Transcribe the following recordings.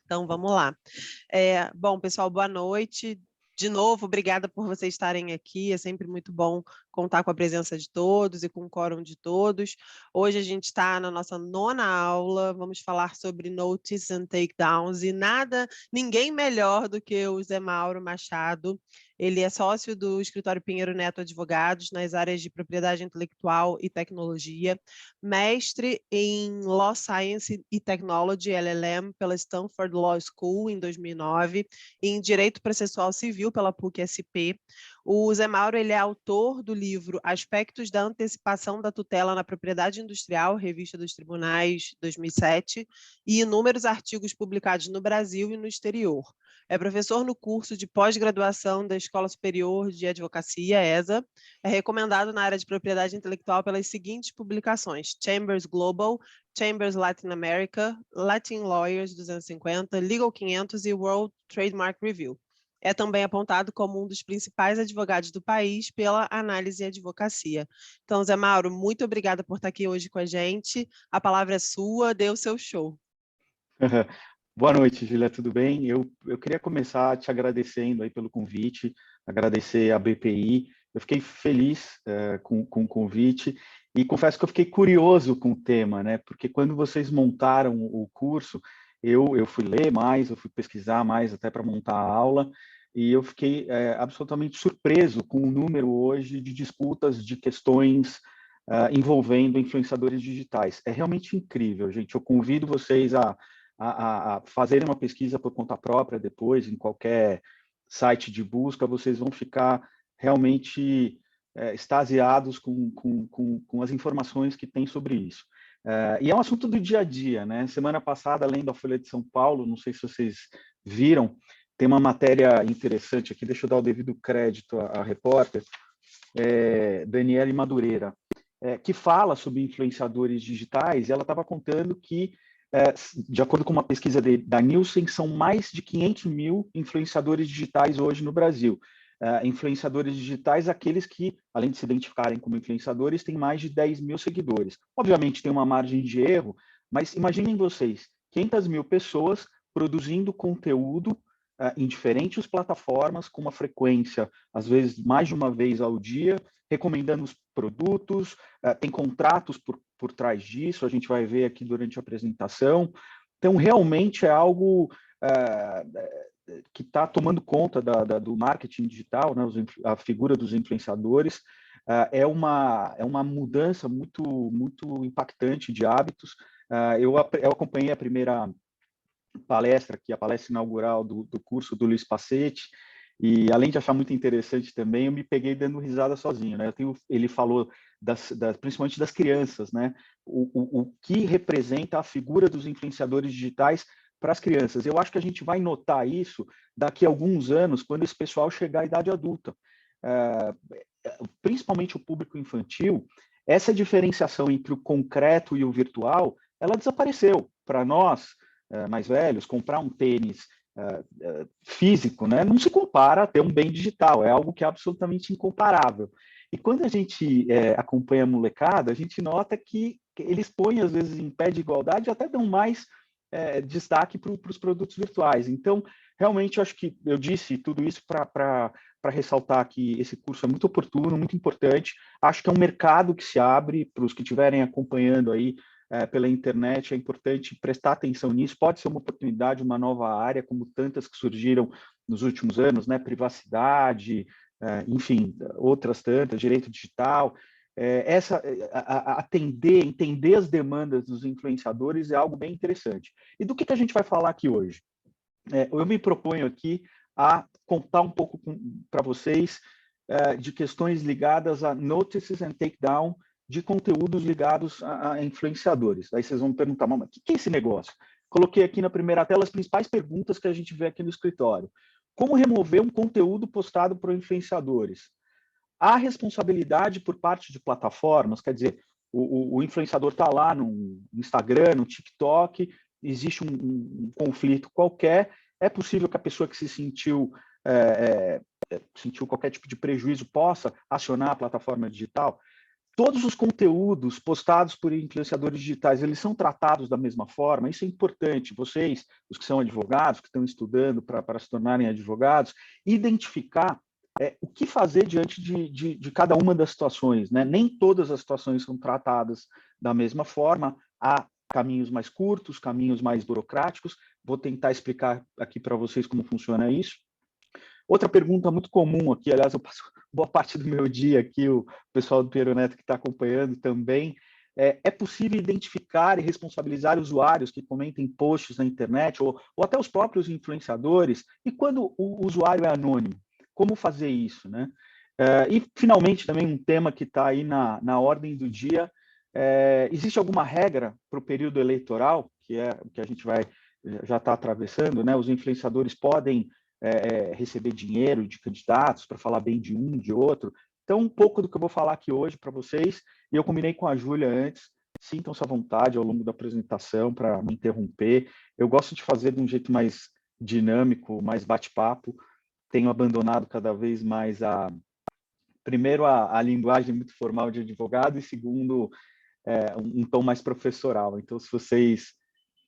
Então, vamos lá. Bom, pessoal, boa noite. De novo, obrigada por vocês estarem aqui. É sempre muito bom contar com a presença de todos e com o quórum de todos. Hoje a gente está na nossa 9ª aula. Vamos falar sobre notice and takedowns e ninguém melhor do que o Zé Mauro Machado. Ele é sócio do escritório Pinheiro Neto Advogados nas áreas de propriedade intelectual e tecnologia, mestre em Law Science e Technology, LLM, pela Stanford Law School em 2009, e em Direito Processual Civil pela PUC-SP. O Zé Mauro ele é autor do livro Aspectos da Antecipação da Tutela na Propriedade Industrial, Revista dos Tribunais, 2007, e inúmeros artigos publicados no Brasil e no exterior. É professor no curso de pós-graduação da Escola Superior de Advocacia, ESA. É recomendado na área de propriedade intelectual pelas seguintes publicações: Chambers Global, Chambers Latin America, Latin Lawyers 250, Legal 500 e World Trademark Review. É também apontado como um dos principais advogados do país pela Análise e Advocacia. Então, Zé Mauro, muito obrigada por estar aqui hoje com a gente. A palavra é sua, dê o seu show. Boa noite, Julia, tudo bem? Eu queria começar te agradecendo aí pelo convite, agradecer a BPI. Eu fiquei feliz com o convite e confesso que eu fiquei curioso com o tema, né? Porque quando vocês montaram o curso, eu fui ler mais, eu fui pesquisar mais até para montar a aula, e eu fiquei absolutamente surpreso com o número hoje de disputas, de questões envolvendo influenciadores digitais. É realmente incrível, gente. Eu convido vocês a fazerem uma pesquisa por conta própria depois, em qualquer site de busca, vocês vão ficar realmente extasiados com as informações que tem sobre isso. E é um assunto do dia a dia, né? Semana passada, além da Folha de São Paulo, não sei se vocês viram, tem uma matéria interessante aqui, deixa eu dar o devido crédito à repórter, Daniele Madureira, que fala sobre influenciadores digitais, e ela estava contando que de acordo com uma pesquisa da Nielsen, são mais de 500 mil influenciadores digitais hoje no Brasil. Influenciadores digitais, aqueles que, além de se identificarem como influenciadores, têm mais de 10 mil seguidores. Obviamente tem uma margem de erro, mas imaginem vocês, 500 mil pessoas produzindo conteúdo em diferentes plataformas, com uma frequência, às vezes, mais de uma vez ao dia, recomendando os produtos, tem contratos por trás disso, a gente vai ver aqui durante a apresentação. Então, realmente é algo que está tomando conta do marketing digital, né, a figura dos influenciadores. É uma mudança muito impactante de hábitos. Eu acompanhei a primeira palestra, que é a palestra inaugural do curso do Luiz Passetti, e além de achar muito interessante também, eu me peguei dando risada sozinho, né? Ele falou principalmente das crianças, né? O que representa a figura dos influenciadores digitais para as crianças. Eu acho que a gente vai notar isso daqui a alguns anos, quando esse pessoal chegar à idade adulta. Principalmente o público infantil, essa diferenciação entre o concreto e o virtual, ela desapareceu. Para nós, mais velhos, comprar um tênis físico, né, não se compara a ter um bem digital, é algo que é absolutamente incomparável. E quando a gente acompanha a molecada, a gente nota que eles põem, às vezes, em pé de igualdade, até dão mais destaque para os produtos virtuais. Então, realmente, eu acho que eu disse tudo isso para ressaltar que esse curso é muito oportuno, muito importante. Acho que é um mercado que se abre para os que estiverem acompanhando aí pela internet, é importante prestar atenção nisso. Pode ser uma oportunidade, uma nova área, como tantas que surgiram nos últimos anos, né? Privacidade, enfim, outras tantas, direito digital. Entender as demandas dos influenciadores é algo bem interessante. E do que a gente vai falar aqui hoje? Eu me proponho aqui a contar um pouco para vocês de questões ligadas a notices and takedown de conteúdos ligados a influenciadores. Aí vocês vão me perguntar, mas o que é esse negócio? Coloquei aqui na primeira tela as principais perguntas que a gente vê aqui no escritório. Como remover um conteúdo postado por influenciadores? Há responsabilidade por parte de plataformas, quer dizer, o influenciador está lá no Instagram, no TikTok, existe um conflito qualquer, é possível que a pessoa que se sentiu qualquer tipo de prejuízo possa acionar a plataforma digital? todos os conteúdos postados por influenciadores digitais, eles são tratados da mesma forma? Isso é importante. Vocês, os que são advogados, que estão estudando para se tornarem advogados, identificar o que fazer diante de cada uma das situações, né? Nem todas as situações são tratadas da mesma forma. Há caminhos mais curtos, caminhos mais burocráticos. Vou tentar explicar aqui para vocês como funciona isso. Outra pergunta muito comum aqui, aliás, eu passo boa parte do meu dia aqui, o pessoal do Peroneto que está acompanhando também, é possível identificar e responsabilizar usuários que comentem posts na internet, ou até os próprios influenciadores, e quando o usuário é anônimo? Como fazer isso, né? E, finalmente, também um tema que está aí na ordem do dia, existe alguma regra para o período eleitoral, que é o que a gente já está atravessando, né? Os influenciadores podem receber dinheiro de candidatos para falar bem de um, de outro. Então, um pouco do que eu vou falar aqui hoje para vocês, e eu combinei com a Júlia antes, sintam-se à vontade ao longo da apresentação para me interromper. Eu gosto de fazer de um jeito mais dinâmico, mais bate-papo. Tenho abandonado cada vez mais primeiro, a linguagem muito formal de advogado, e segundo, um tom mais professoral. Então, se vocês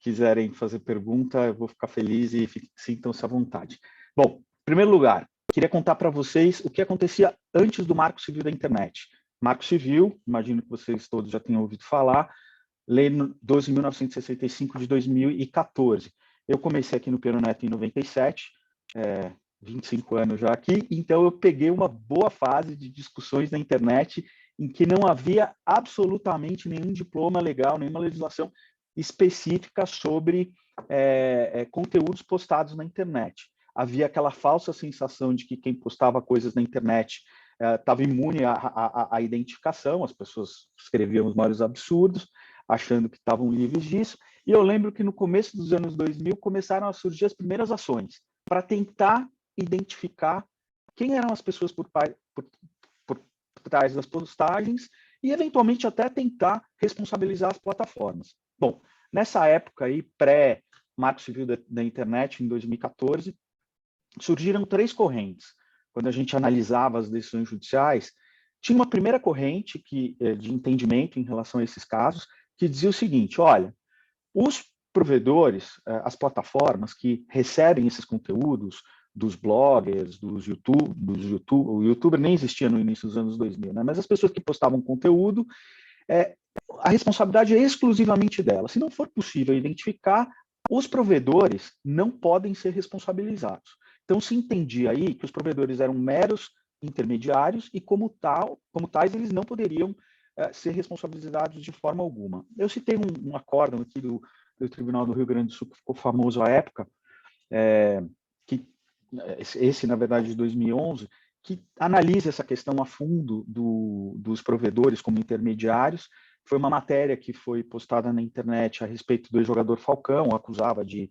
quiserem fazer pergunta, eu vou ficar feliz e sintam-se à vontade. Bom, em primeiro lugar, queria contar para vocês o que acontecia antes do Marco Civil da Internet. Marco Civil, imagino que vocês todos já tenham ouvido falar, Lei 12.965 de 2014. Eu comecei aqui no Peroneto em 97, 25 anos já aqui, então eu peguei uma boa fase de discussões na internet em que não havia absolutamente nenhum diploma legal, nenhuma legislação específica sobre conteúdos postados na internet. Havia aquela falsa sensação de que quem postava coisas na internet estava imune à identificação, as pessoas escreviam os maiores absurdos, achando que estavam livres disso, e eu lembro que no começo dos anos 2000 começaram a surgir as primeiras ações para tentar identificar quem eram as pessoas por trás das postagens e, eventualmente, até tentar responsabilizar as plataformas. Bom, nessa época aí, pré-Marco Civil da Internet, em 2014, surgiram 3 correntes. Quando a gente analisava as decisões judiciais, tinha uma primeira corrente de entendimento em relação a esses casos, que dizia o seguinte: olha, os provedores, as plataformas que recebem esses conteúdos, dos bloggers, dos YouTube, o YouTuber nem existia no início dos anos 2000, né? Mas as pessoas que postavam conteúdo, a responsabilidade é exclusivamente dela. Se não for possível identificar, os provedores não podem ser responsabilizados. Então, se entendia aí que os provedores eram meros intermediários e, como tais, eles não poderiam ser responsabilizados de forma alguma. Eu citei um acórdão aqui do Tribunal do Rio Grande do Sul, que ficou famoso à época, esse, na verdade, de 2011, que analisa essa questão a fundo dos provedores como intermediários. Foi uma matéria que foi postada na internet a respeito do jogador Falcão, acusava de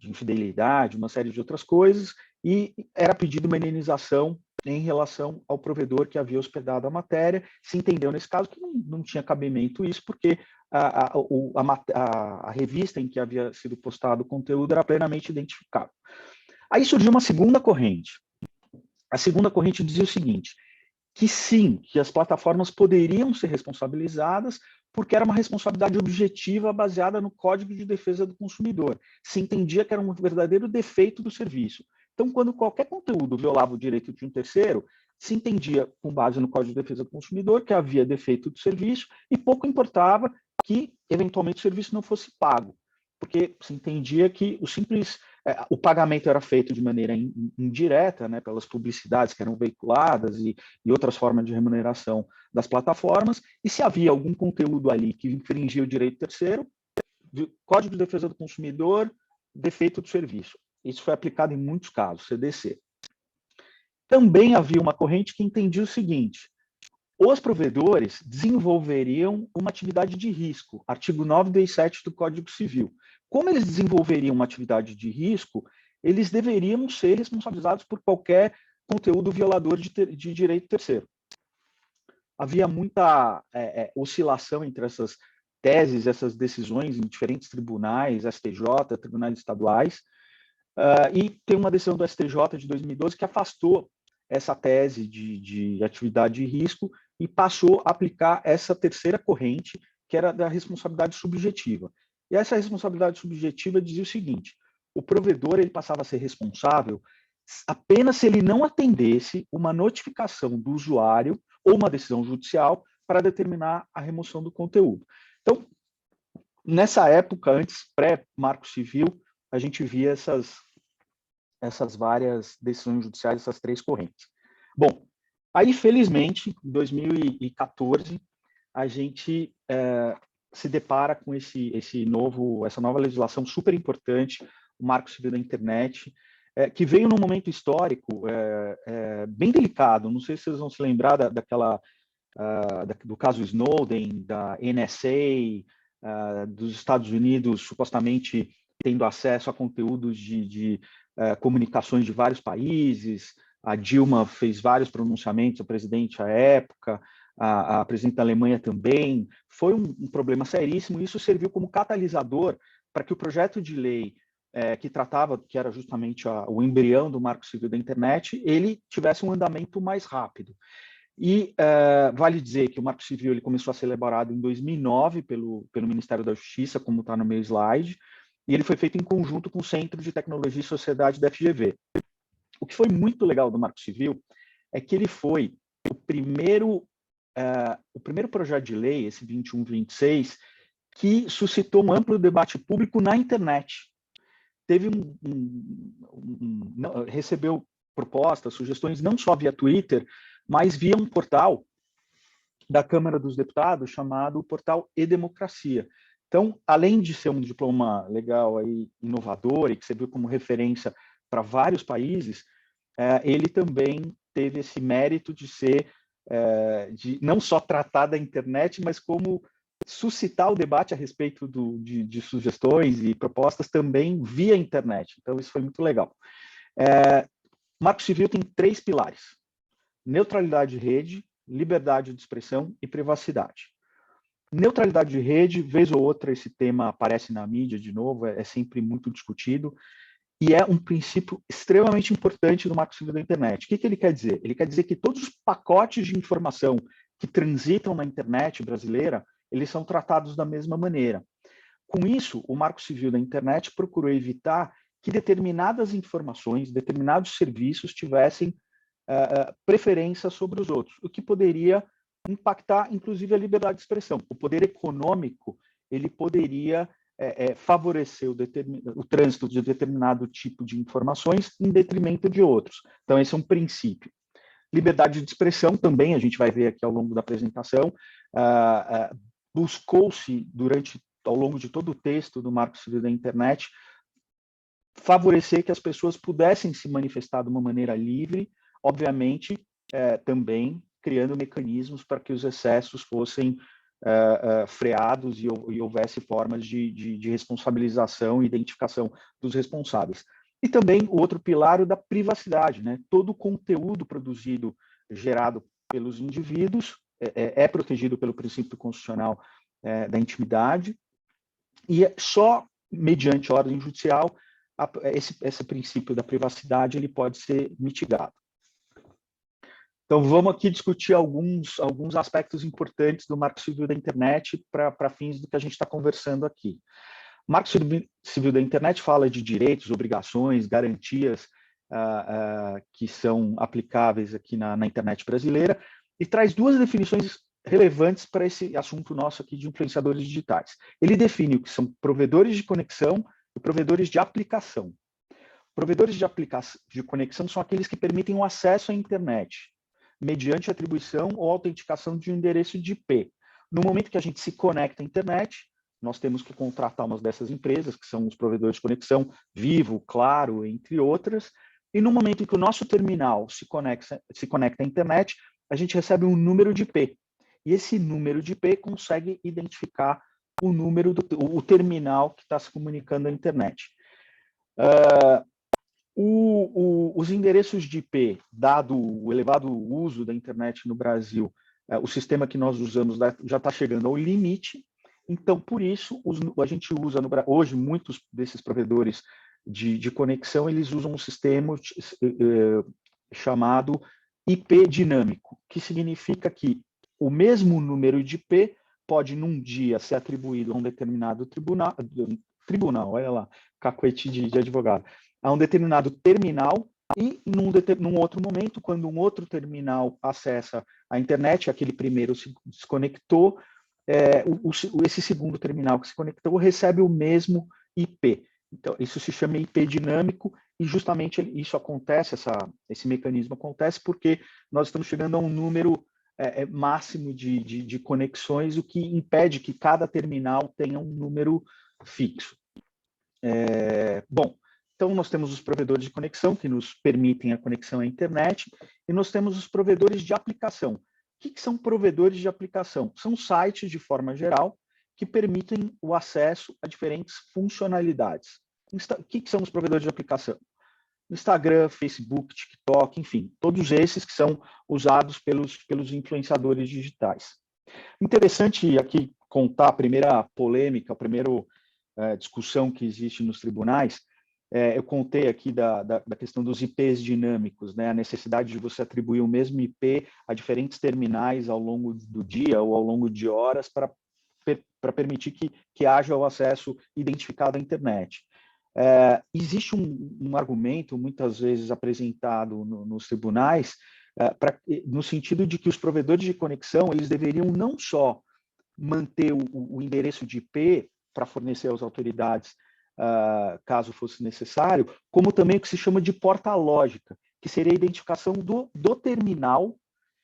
infidelidade, uma série de outras coisas, e era pedido uma indenização em relação ao provedor que havia hospedado a matéria. Se entendeu nesse caso que não tinha cabimento isso, porque a revista em que havia sido postado o conteúdo era plenamente identificável. Aí surgiu uma segunda corrente. A segunda corrente dizia o seguinte: que sim, que as plataformas poderiam ser responsabilizadas porque era uma responsabilidade objetiva baseada no Código de Defesa do Consumidor. Se entendia que era um verdadeiro defeito do serviço. Então, quando qualquer conteúdo violava o direito de um terceiro, se entendia, com base no Código de Defesa do Consumidor, que havia defeito do serviço, e pouco importava que, eventualmente, o serviço não fosse pago, porque se entendia que o pagamento era feito de maneira indireta, né, pelas publicidades que eram veiculadas e outras formas de remuneração das plataformas, e se havia algum conteúdo ali que infringia o direito terceiro, Código de Defesa do Consumidor, defeito do serviço. Isso foi aplicado em muitos casos, CDC. Também havia uma corrente que entendia o seguinte: os provedores desenvolveriam uma atividade de risco, artigo 927 do Código Civil. Como eles desenvolveriam uma atividade de risco, eles deveriam ser responsabilizados por qualquer conteúdo violador de direito terceiro. Havia muita oscilação entre essas teses, essas decisões em diferentes tribunais, STJ, tribunais estaduais, e tem uma decisão do STJ de 2012 que afastou essa tese de atividade de risco e passou a aplicar essa terceira corrente, que era da responsabilidade subjetiva. E essa responsabilidade subjetiva dizia o seguinte: o provedor ele passava a ser responsável apenas se ele não atendesse uma notificação do usuário ou uma decisão judicial para determinar a remoção do conteúdo. Então, nessa época, antes, pré-Marco Civil, a gente via essas várias decisões judiciais, essas três correntes. Bom, aí, felizmente, em 2014, a gente se depara com essa nova legislação super importante, o Marco Civil da Internet, que veio num momento histórico bem delicado. Não sei se vocês vão se lembrar do caso Snowden, da NSA, dos Estados Unidos supostamente tendo acesso a conteúdos de comunicações de vários países. A Dilma fez vários pronunciamentos, a presidente à época, a presidente da Alemanha também. Foi um problema seríssimo, e isso serviu como catalisador para que o projeto de lei que era justamente o embrião do Marco Civil da Internet, ele tivesse um andamento mais rápido. E vale dizer que o Marco Civil ele começou a ser elaborado em 2009 pelo Ministério da Justiça, como está no meu slide, e ele foi feito em conjunto com o Centro de Tecnologia e Sociedade da FGV. O que foi muito legal do Marco Civil é que ele foi o primeiro projeto de lei, esse 2126, que suscitou um amplo debate público na internet. Recebeu propostas, sugestões, não só via Twitter, mas via um portal da Câmara dos Deputados chamado Portal E-Democracia. Então, além de ser um diploma legal, aí, inovador, e que serviu como referência para vários países, ele também teve esse mérito de de não só tratar da internet, mas como suscitar o debate a respeito de sugestões e propostas também via internet. Então, isso foi muito legal. O Marco Civil tem 3 pilares: neutralidade de rede, liberdade de expressão e privacidade. Neutralidade de rede, vez ou outra esse tema aparece na mídia de novo, é sempre muito discutido, e é um princípio extremamente importante do Marco Civil da Internet. O que ele quer dizer? Ele quer dizer que todos os pacotes de informação que transitam na internet brasileira, eles são tratados da mesma maneira. Com isso, o Marco Civil da Internet procurou evitar que determinadas informações, determinados serviços tivessem preferência sobre os outros, o que poderia impactar, inclusive, a liberdade de expressão. O poder econômico ele poderia favorecer o trânsito de determinado tipo de informações em detrimento de outros. Então, esse é um princípio. Liberdade de expressão também, a gente vai ver aqui ao longo da apresentação, buscou-se, ao longo de todo o texto do Marco Civil da Internet, favorecer que as pessoas pudessem se manifestar de uma maneira livre, obviamente, também criando mecanismos para que os excessos fossem freados e houvesse formas de responsabilização e identificação dos responsáveis. E também o outro pilar, o da privacidade, né? Todo o conteúdo produzido, gerado pelos indivíduos, é protegido pelo princípio constitucional da intimidade, e só mediante ordem judicial esse princípio da privacidade ele pode ser mitigado. Então, vamos aqui discutir alguns aspectos importantes do Marco Civil da Internet para fins do que a gente está conversando aqui. O Marco Civil da Internet fala de direitos, obrigações, garantias que são aplicáveis aqui na internet brasileira e traz 2 definições relevantes para esse assunto nosso aqui de influenciadores digitais. Ele define o que são provedores de conexão e provedores de aplicação. Provedores de conexão são aqueles que permitem o acesso à internet, mediante atribuição ou autenticação de um endereço de IP. No momento que a gente se conecta à internet, nós temos que contratar uma dessas empresas, que são os provedores de conexão, Vivo, Claro, entre outras, e no momento em que o nosso terminal se conecta à internet, a gente recebe um número de IP. E esse número de IP consegue identificar o terminal que está se comunicando à internet. Os endereços de IP, dado o elevado uso da internet no Brasil, o sistema que nós usamos já está chegando ao limite. Então, por isso, a gente usa hoje muitos desses provedores de conexão, eles usam um sistema chamado IP dinâmico, que significa que o mesmo número de IP pode, num dia, ser atribuído a um determinado tribunal, olha lá, cacuete de advogado, a um determinado terminal, e num outro momento, quando um outro terminal acessa a internet, aquele primeiro se desconectou, esse segundo terminal que se conectou recebe o mesmo IP. Então, isso se chama IP dinâmico, e justamente isso acontece, esse mecanismo acontece porque nós estamos chegando a um número máximo de conexões, o que impede que cada terminal tenha um número fixo. Bom, então nós temos os provedores de conexão, que nos permitem a conexão à internet, e nós temos os provedores de aplicação. O que são provedores de aplicação? São sites, de forma geral, que permitem o acesso a diferentes funcionalidades. O que são os provedores de aplicação? Instagram, Facebook, TikTok, enfim, todos esses que são usados pelos influenciadores digitais. Interessante aqui contar a primeira polêmica, a primeira discussão que existe nos tribunais. Eu contei aqui da questão dos IPs dinâmicos, né? A necessidade de você atribuir o mesmo IP a diferentes terminais ao longo do dia ou ao longo de horas para permitir que haja o acesso identificado à internet. Existe um argumento, muitas vezes apresentado nos tribunais, no sentido de que os provedores de conexão eles deveriam não só manter o endereço de IP para fornecer às autoridades, caso fosse necessário, como também o que se chama de porta lógica, que seria a identificação do terminal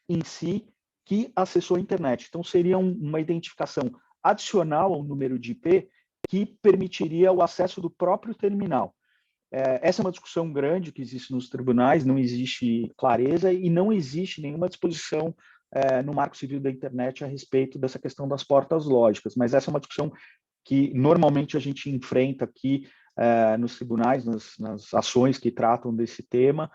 em si que acessou a internet. Então, seria uma identificação adicional ao número de IP que permitiria o acesso do próprio terminal. Essa é uma discussão grande que existe nos tribunais, não existe clareza e não existe nenhuma disposição no Marco Civil da Internet a respeito dessa questão das portas lógicas, mas essa é uma discussão que normalmente a gente enfrenta aqui nos tribunais, nas ações que tratam desse tema,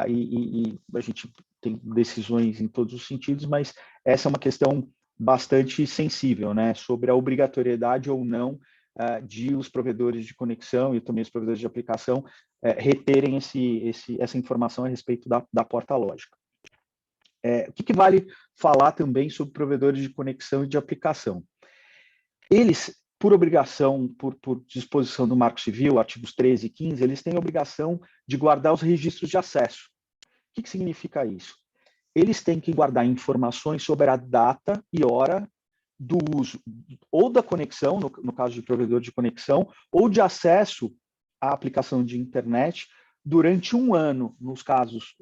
e a gente tem decisões em todos os sentidos, mas essa é uma questão bastante sensível, né, sobre a obrigatoriedade ou não de os provedores de conexão e também os provedores de aplicação reterem essa informação a respeito da porta lógica. O que vale falar também sobre provedores de conexão e de aplicação? Eles, por obrigação, por disposição do Marco Civil, artigos 13 e 15, eles têm a obrigação de guardar os registros de acesso. O que significa isso? Eles têm que guardar informações sobre a data e hora do uso ou da conexão, no caso de provedor de conexão, ou de acesso à aplicação de internet durante 1 ano, nos casos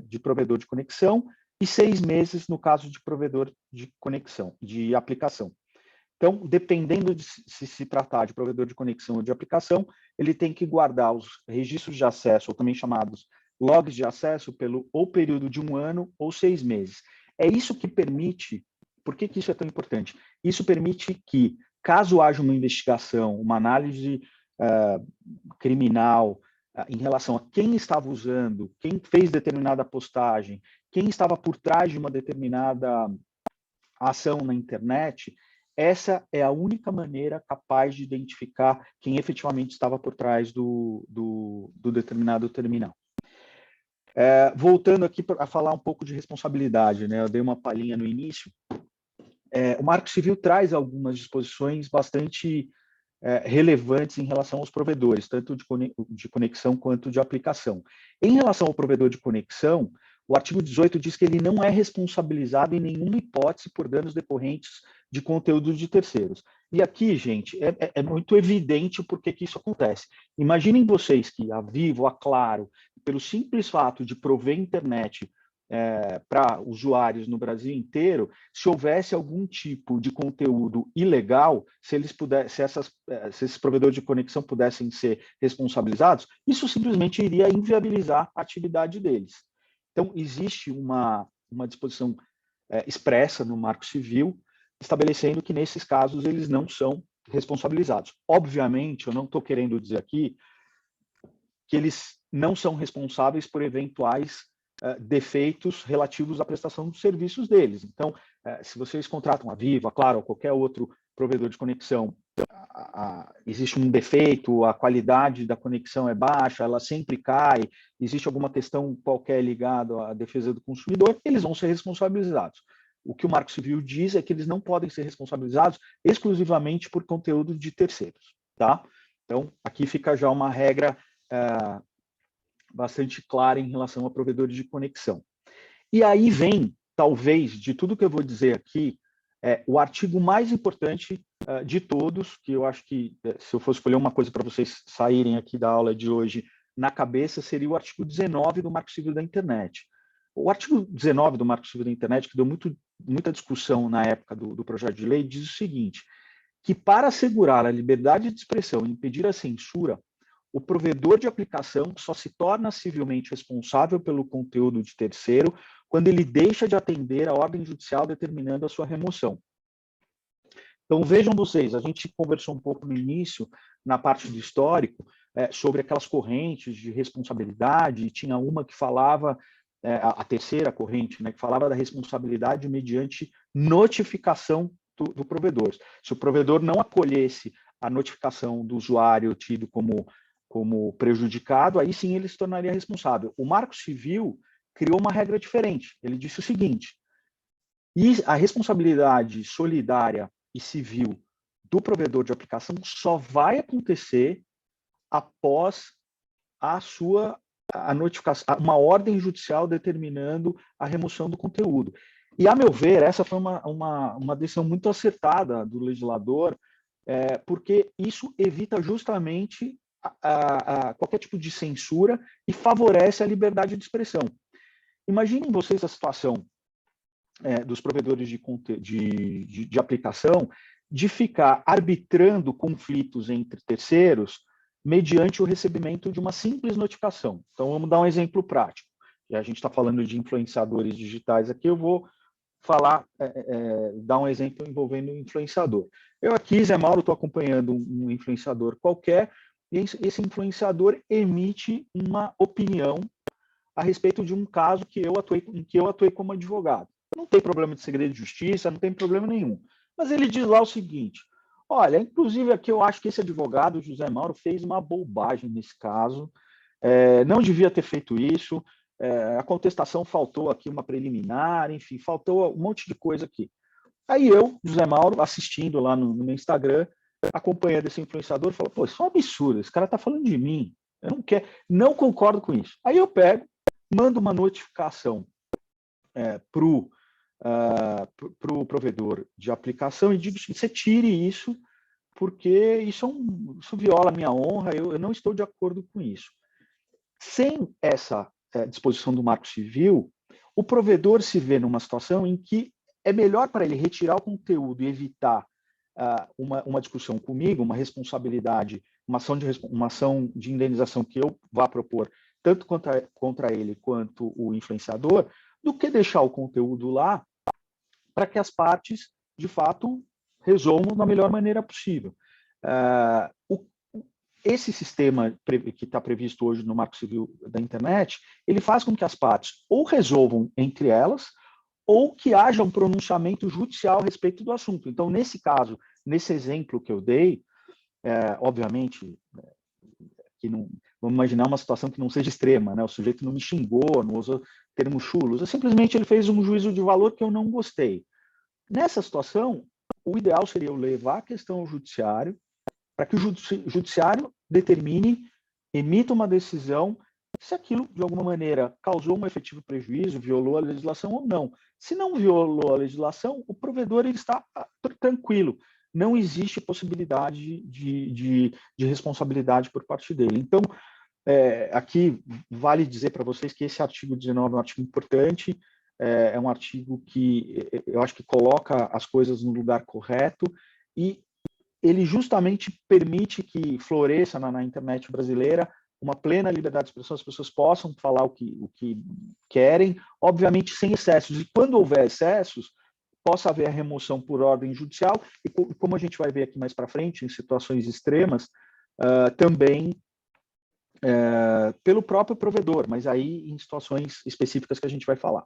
de provedor de conexão, e 6 meses no caso de provedor de conexão, de aplicação. Então, dependendo de se tratar de provedor de conexão ou de aplicação, ele tem que guardar os registros de acesso, ou também chamados logs de acesso, pelo ou período de 1 ano ou 6 meses. É isso que permite. Por que isso é tão importante? Isso permite que, caso haja uma investigação, uma análise criminal em relação a quem estava usando, quem fez determinada postagem, quem estava por trás de uma determinada ação na internet, essa é a única maneira capaz de identificar quem efetivamente estava por trás do determinado terminal. Voltando aqui a falar um pouco de responsabilidade, né? Eu dei uma palhinha no início. O Marco Civil traz algumas disposições bastante relevantes em relação aos provedores, tanto de conexão quanto de aplicação. Em relação ao provedor de conexão, o artigo 18 diz que ele não é responsabilizado em nenhuma hipótese por danos decorrentes de conteúdo de terceiros. E aqui, gente, é muito evidente por que isso acontece. Imaginem vocês que a Vivo, a Claro, pelo simples fato de prover internet para usuários no Brasil inteiro, se houvesse algum tipo de conteúdo ilegal, se esses provedores de conexão pudessem ser responsabilizados, isso simplesmente iria inviabilizar a atividade deles. Então, existe uma disposição expressa no Marco Civil, estabelecendo que, nesses casos, eles não são responsabilizados. Obviamente, eu não estou querendo dizer aqui que eles não são responsáveis por eventuais defeitos relativos à prestação dos serviços deles. Então, se vocês contratam a Vivo, a Claro, ou qualquer outro provedor de conexão existe um defeito, a qualidade da conexão é baixa, ela sempre cai, existe alguma questão qualquer ligada à defesa do consumidor, eles vão ser responsabilizados. O que o Marco Civil diz é que eles não podem ser responsabilizados exclusivamente por conteúdo de terceiros, tá? Então, aqui fica já uma regra bastante clara em relação a provedores de conexão. E aí vem, talvez, de tudo que eu vou dizer aqui, o artigo mais importante de todos, que eu acho que, se eu fosse escolher uma coisa para vocês saírem aqui da aula de hoje na cabeça, seria o artigo 19 do Marco Civil da Internet. O artigo 19 do Marco Civil da Internet, que deu muita discussão na época do projeto de lei, diz o seguinte, que para assegurar a liberdade de expressão e impedir a censura, o provedor de aplicação só se torna civilmente responsável pelo conteúdo de terceiro quando ele deixa de atender à ordem judicial determinando a sua remoção. Então, vejam vocês, a gente conversou um pouco no início, na parte do histórico, sobre aquelas correntes de responsabilidade, e tinha uma que falava, a terceira corrente, né, que falava da responsabilidade mediante notificação do provedor. Se o provedor não acolhesse a notificação do usuário tido como prejudicado, aí sim ele se tornaria responsável. O Marco Civil criou uma regra diferente. Ele disse o seguinte, e a responsabilidade solidária e civil do provedor de aplicação só vai acontecer após a notificação, uma ordem judicial determinando a remoção do conteúdo. E, a meu ver, essa foi uma decisão muito acertada do legislador, porque isso evita justamente qualquer tipo de censura e favorece a liberdade de expressão. Imaginem vocês a situação dos provedores de aplicação de ficar arbitrando conflitos entre terceiros mediante o recebimento de uma simples notificação. Então, vamos dar um exemplo prático. E a gente está falando de influenciadores digitais aqui, eu vou dar um exemplo envolvendo um influenciador. Eu aqui, Zé Mauro, estou acompanhando um influenciador qualquer, e esse influenciador emite uma opinião a respeito de um caso em que eu atuei como advogado. Não tem problema de segredo de justiça, não tem problema nenhum. Mas ele diz lá o seguinte, olha, inclusive aqui eu acho que esse advogado, José Mauro, fez uma bobagem nesse caso, não devia ter feito isso, a contestação faltou aqui uma preliminar, enfim, faltou um monte de coisa aqui. Aí eu, José Mauro, assistindo lá no meu Instagram, acompanhando esse influenciador, falo, pô, isso é um absurdo, esse cara está falando de mim, eu não concordo com isso. Aí eu pego, mando uma notificação para o provedor de aplicação e digo assim, você tire isso, porque isso viola a minha honra, eu não estou de acordo com isso. Sem essa disposição do Marco Civil, o provedor se vê numa situação em que é melhor para ele retirar o conteúdo e evitar uma discussão comigo, uma responsabilidade, uma ação de indenização que eu vá propor, tanto contra ele quanto o influenciador, do que deixar o conteúdo lá para que as partes, de fato, resolvam da melhor maneira possível. Esse sistema que está previsto hoje no Marco Civil da Internet, ele faz com que as partes ou resolvam entre elas, ou que haja um pronunciamento judicial a respeito do assunto. Então, nesse caso, nesse exemplo que eu dei, obviamente, que não, vamos imaginar uma situação que não seja extrema, né? O sujeito não me xingou, não usou termos chulos, simplesmente ele fez um juízo de valor que eu não gostei. Nessa situação, o ideal seria eu levar a questão ao judiciário, para que o judiciário determine, emita uma decisão se aquilo, de alguma maneira, causou um efetivo prejuízo, violou a legislação ou não. Se não violou a legislação, o provedor ele está tranquilo. Não existe possibilidade de responsabilidade por parte dele. Então, aqui vale dizer para vocês que esse artigo 19 é um artigo importante, é um artigo que eu acho que coloca as coisas no lugar correto e ele justamente permite que floresça na internet brasileira uma plena liberdade de expressão, as pessoas possam falar o que querem, obviamente sem excessos. E quando houver excessos, possa haver a remoção por ordem judicial, e como a gente vai ver aqui mais para frente, em situações extremas, também pelo próprio provedor, mas aí em situações específicas que a gente vai falar.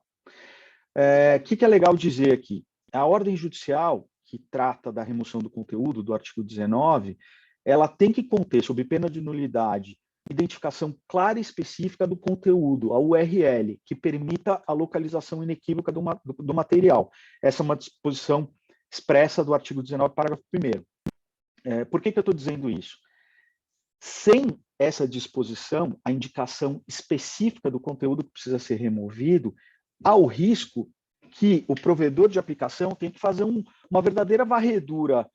O que é legal dizer aqui? A ordem judicial, que trata da remoção do conteúdo, do artigo 19, ela tem que conter, sob pena de nulidade, identificação clara e específica do conteúdo, a URL, que permita a localização inequívoca do material. Essa é uma disposição expressa do artigo 19, parágrafo 1º. Por que eu estou dizendo isso? Sem essa disposição, a indicação específica do conteúdo que precisa ser removido, há o risco que o provedor de aplicação tem que fazer uma verdadeira varredura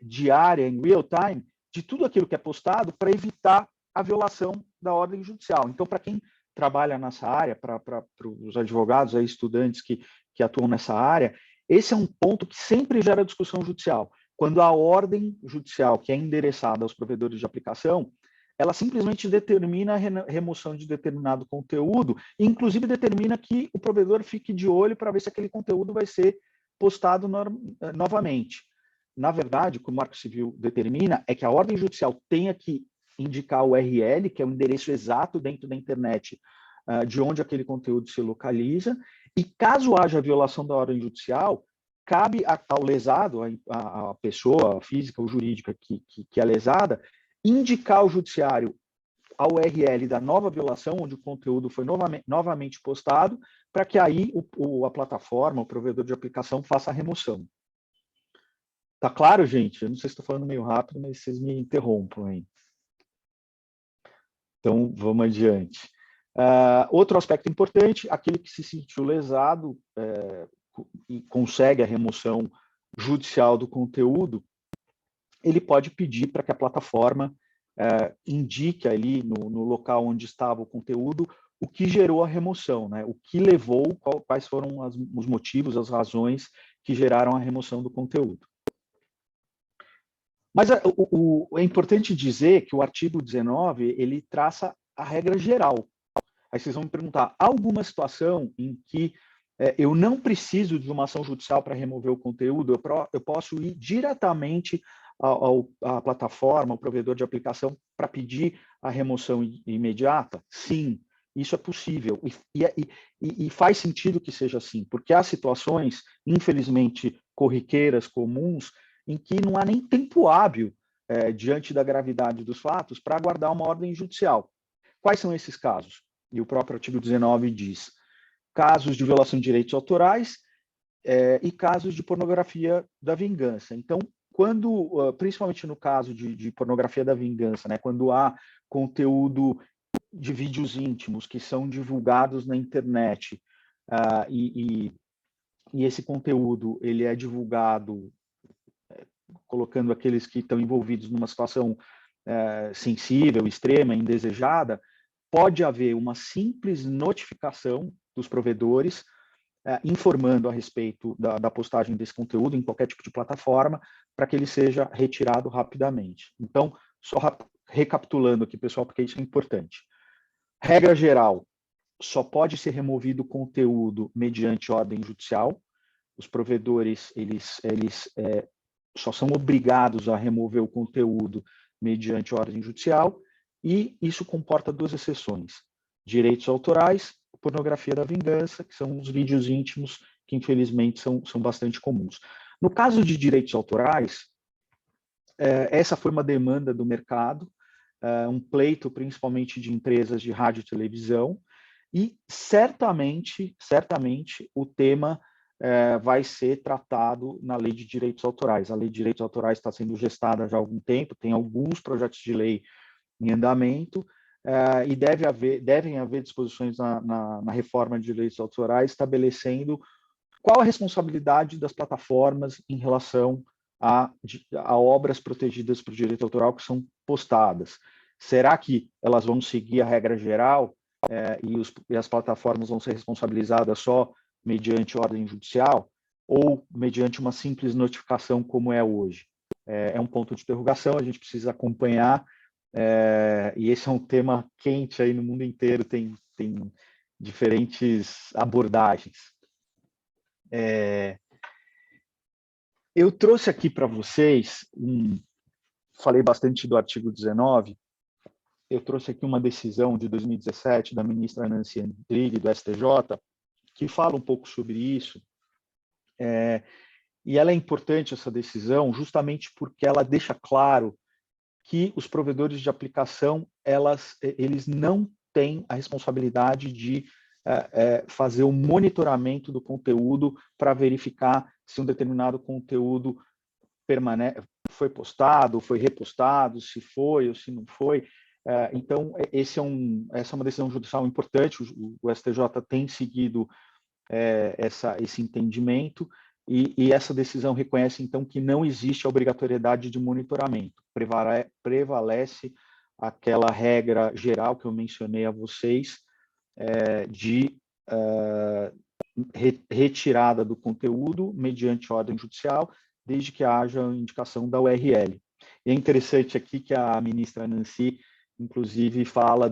diária, em real time, de tudo aquilo que é postado para evitar a violação da ordem judicial. Então, para quem trabalha nessa área, para os advogados, estudantes que atuam nessa área, esse é um ponto que sempre gera discussão judicial. Quando a ordem judicial, que é endereçada aos provedores de aplicação, ela simplesmente determina a remoção de determinado conteúdo, e inclusive determina que o provedor fique de olho para ver se aquele conteúdo vai ser postado novamente. Na verdade, o que o Marco Civil determina é que a ordem judicial tenha que indicar o URL, que é o endereço exato dentro da internet de onde aquele conteúdo se localiza, e caso haja violação da ordem judicial, cabe ao lesado, a pessoa física ou jurídica que é lesada, indicar ao judiciário a URL da nova violação, onde o conteúdo foi novamente postado, para que aí a plataforma, o provedor de aplicação, faça a remoção. Tá claro, gente? Eu não sei se estou falando meio rápido, mas vocês me interrompam aí. Então, vamos adiante. Outro aspecto importante, aquele que se sentiu lesado e consegue a remoção judicial do conteúdo, ele pode pedir para que a plataforma indique ali no local onde estava o conteúdo o que gerou a remoção, né? O que levou, quais foram os motivos, as razões que geraram a remoção do conteúdo. Mas é importante dizer que o artigo 19, ele traça a regra geral. Aí vocês vão me perguntar, há alguma situação em que eu não preciso de uma ação judicial para remover o conteúdo? Eu posso ir diretamente à plataforma, ao provedor de aplicação, para pedir a remoção imediata? Sim, isso é possível. E faz sentido que seja assim, porque há situações, infelizmente, corriqueiras, comuns, em que não há nem tempo hábil, diante da gravidade dos fatos, para aguardar uma ordem judicial. Quais são esses casos? E o próprio artigo 19 diz: casos de violação de direitos autorais e casos de pornografia da vingança. Então, principalmente no caso de pornografia da vingança, né, quando há conteúdo de vídeos íntimos que são divulgados na internet, e esse conteúdo ele é divulgado colocando aqueles que estão envolvidos numa situação sensível, extrema, indesejada, pode haver uma simples notificação dos provedores informando a respeito da postagem desse conteúdo em qualquer tipo de plataforma, para que ele seja retirado rapidamente. Então, só recapitulando aqui, pessoal, porque isso é importante. Regra geral, só pode ser removido conteúdo mediante ordem judicial. Os provedores, eles só são obrigados a remover o conteúdo mediante ordem judicial, e isso comporta duas exceções: direitos autorais, pornografia da vingança, que são os vídeos íntimos que, infelizmente, são bastante comuns. No caso de direitos autorais, essa foi uma demanda do mercado, um pleito principalmente de empresas de rádio e televisão, e certamente o tema vai ser tratado na Lei de Direitos Autorais. A Lei de Direitos Autorais está sendo gestada já há algum tempo, tem alguns projetos de lei em andamento, e devem haver disposições na reforma de direitos autorais estabelecendo qual a responsabilidade das plataformas em relação a obras protegidas por direito autoral que são postadas. Será que elas vão seguir a regra geral e as plataformas vão ser responsabilizadas só mediante ordem judicial ou mediante uma simples notificação como é hoje? É um ponto de interrogação, a gente precisa acompanhar, e esse é um tema quente aí no mundo inteiro, tem diferentes abordagens. Eu trouxe aqui para vocês, falei bastante do artigo 19, eu trouxe aqui uma decisão de 2017 da ministra Nancy Andrighi, do STJ, que fala um pouco sobre isso, E ela é importante, essa decisão, justamente porque ela deixa claro que os provedores de aplicação, eles não têm a responsabilidade de fazer o monitoramento do conteúdo para verificar se um determinado conteúdo foi postado, foi repostado, se foi ou se não foi. Então, essa é uma decisão judicial importante, o STJ tem seguido esse entendimento, e essa decisão reconhece, então, que não existe a obrigatoriedade de monitoramento. Prevalece aquela regra geral que eu mencionei a vocês, de retirada do conteúdo mediante ordem judicial, desde que haja indicação da URL. E é interessante aqui que a ministra Nancy, inclusive, fala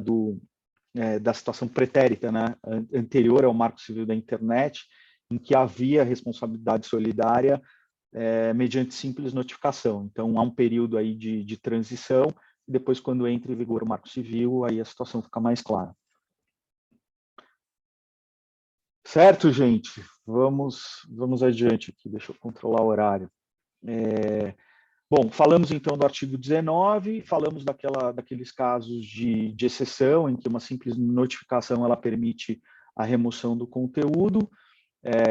da situação pretérita, né, anterior ao Marco Civil da Internet, em que havia responsabilidade solidária mediante simples notificação. Então, há um período aí de transição, e depois, quando entra em vigor o Marco Civil, aí a situação fica mais clara. Certo, gente? Vamos adiante aqui, deixa eu controlar o horário. Bom, falamos então do artigo 19, falamos daqueles casos de exceção, em que uma simples notificação ela permite a remoção do conteúdo,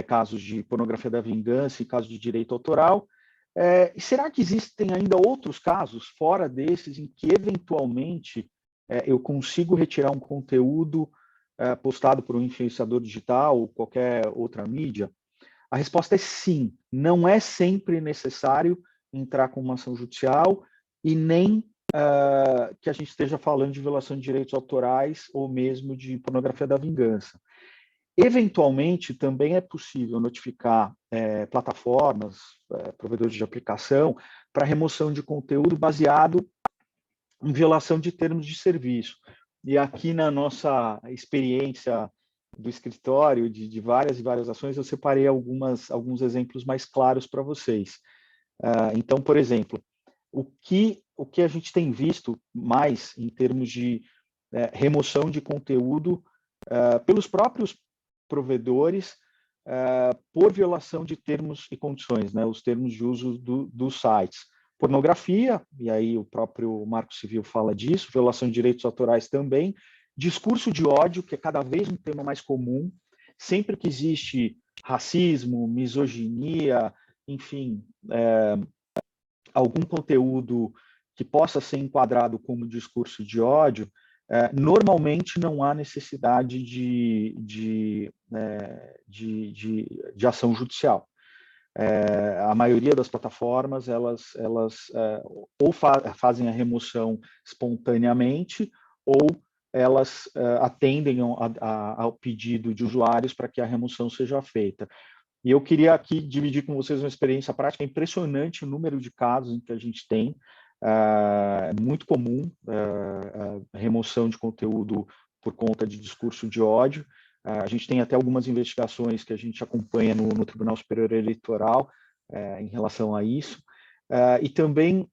casos de pornografia da vingança e casos de direito autoral. E será que existem ainda outros casos, fora desses, em que eventualmente eu consigo retirar um conteúdo postado por um influenciador digital ou qualquer outra mídia? A resposta é sim. Não é sempre necessário entrar com uma ação judicial e nem que a gente esteja falando de violação de direitos autorais ou mesmo de pornografia da vingança. Eventualmente, também é possível notificar plataformas, provedores de aplicação, para remoção de conteúdo baseado em violação de termos de serviço. E aqui na nossa experiência do escritório, de várias e várias ações, eu separei alguns exemplos mais claros para vocês. Então, por exemplo, o que a gente tem visto mais em termos de remoção de conteúdo pelos próprios provedores por violação de termos e condições, né, os termos de uso dos sites. Pornografia, e aí o próprio Marco Civil fala disso, violação de direitos autorais também, discurso de ódio, que é cada vez um tema mais comum, sempre que existe racismo, misoginia, enfim, algum conteúdo que possa ser enquadrado como discurso de ódio, normalmente não há necessidade de ação judicial. A maioria das plataformas, elas ou fazem a remoção espontaneamente, ou elas atendem ao pedido de usuários para que a remoção seja feita. E eu queria aqui dividir com vocês uma experiência prática. É impressionante o número de casos em que a gente tem. É muito comum remoção de conteúdo por conta de discurso de ódio. A gente tem até algumas investigações que a gente acompanha no Tribunal Superior Eleitoral em relação a isso. E também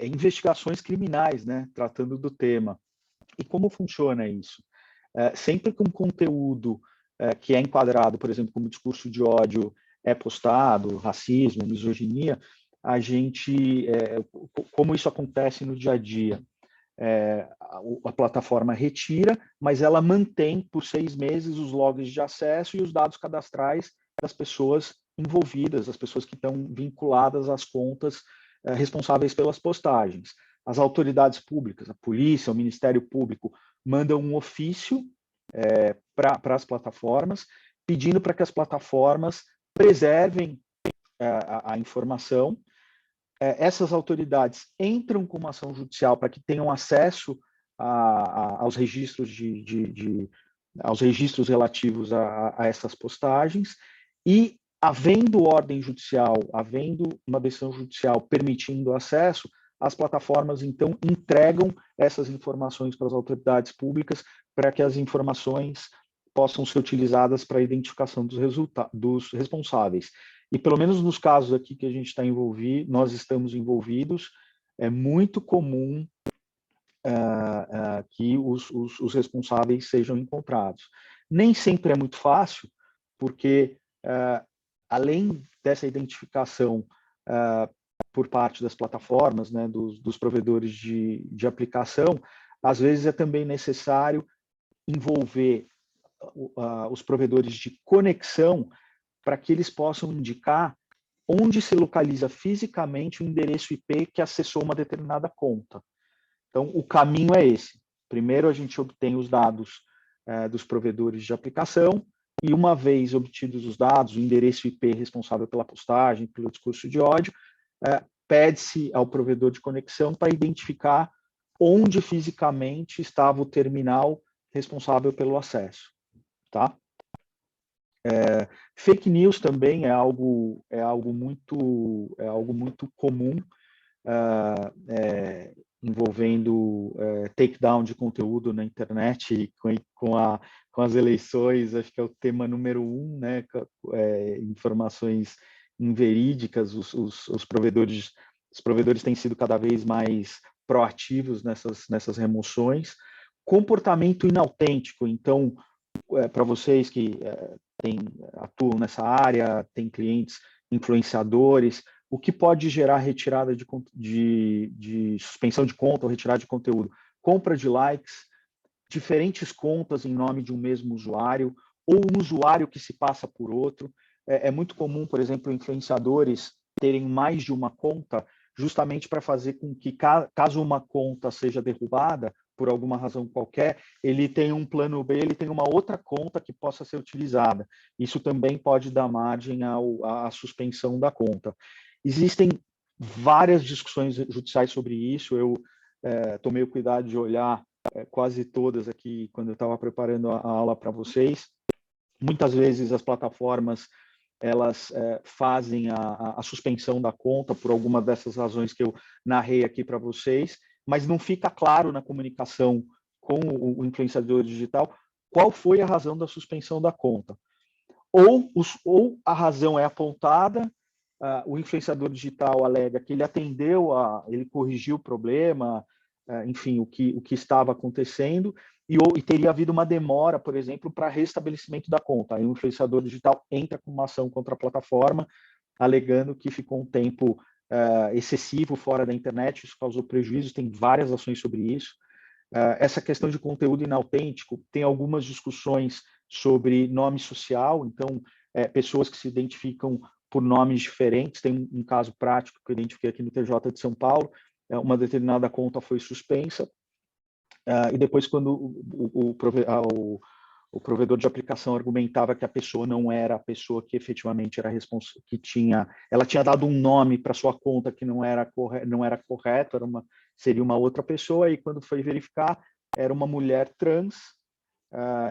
investigações criminais, né, tratando do tema. E como funciona isso? Sempre que um conteúdo que é enquadrado, por exemplo, como discurso de ódio é postado, racismo, misoginia, a gente, como isso acontece no dia a dia, a plataforma retira, mas ela mantém por 6 meses os logs de acesso e os dados cadastrais das pessoas envolvidas, as pessoas que estão vinculadas às contas responsáveis pelas postagens. As autoridades públicas, a polícia, o Ministério Público, mandam um ofício para as plataformas, pedindo para que as plataformas preservem a informação. Essas autoridades entram com uma ação judicial para que tenham acesso aos registros aos registros relativos a essas postagens, e havendo ordem judicial, havendo uma decisão judicial permitindo acesso, as plataformas então entregam essas informações para as autoridades públicas para que as informações possam ser utilizadas para a identificação dos responsáveis. E pelo menos nos casos aqui que a gente está envolvido, nós estamos envolvidos, é muito comum que os responsáveis sejam encontrados. Nem sempre é muito fácil, porque além dessa identificação por parte das plataformas, né, dos provedores de aplicação, às vezes é também necessário envolver os provedores de conexão para que eles possam indicar onde se localiza fisicamente o endereço IP que acessou uma determinada conta. Então, o caminho é esse. Primeiro, a gente obtém os dados dos provedores de aplicação e, uma vez obtidos os dados, o endereço IP responsável pela postagem, pelo discurso de ódio, pede-se ao provedor de conexão para identificar onde fisicamente estava o terminal responsável pelo acesso. Tá? Fake news também é algo muito comum, envolvendo takedown de conteúdo na internet com as eleições. Acho que é o tema número 1, né? Informações inverídicas. Os provedores têm sido cada vez mais proativos nessas remoções. Comportamento inautêntico. Então, para vocês que atuam nessa área, têm clientes influenciadores, o que pode gerar retirada de suspensão de conta ou retirada de conteúdo? Compra de likes, diferentes contas em nome de um mesmo usuário, ou um usuário que se passa por outro. É muito comum, por exemplo, influenciadores terem mais de uma conta, justamente para fazer com que, caso uma conta seja derrubada, por alguma razão qualquer, ele tem um plano B, ele tem uma outra conta que possa ser utilizada. Isso também pode dar margem à suspensão da conta. Existem várias discussões judiciais sobre isso. Eu tomei o cuidado de olhar quase todas aqui quando eu estava preparando a aula para vocês. Muitas vezes as plataformas elas fazem a suspensão da conta por alguma dessas razões que eu narrei aqui para vocês, mas não fica claro na comunicação com o influenciador digital qual foi a razão da suspensão da conta. Ou a razão é apontada, o influenciador digital alega que ele ele corrigiu o problema, enfim, o que estava acontecendo, e teria havido uma demora, por exemplo, para restabelecimento da conta. Aí o influenciador digital entra com uma ação contra a plataforma, alegando que ficou um tempo excessivo fora da internet, isso causou prejuízos, tem várias ações sobre isso. Essa questão de conteúdo inautêntico, tem algumas discussões sobre nome social, então, pessoas que se identificam por nomes diferentes. Tem um caso prático que eu identifiquei aqui no TJ de São Paulo, uma determinada conta foi suspensa, e depois, quando o provedor de aplicação argumentava que a pessoa não era a pessoa que efetivamente era responsável, ela tinha dado um nome para sua conta que não era correto, seria uma outra pessoa, e quando foi verificar, era uma mulher trans,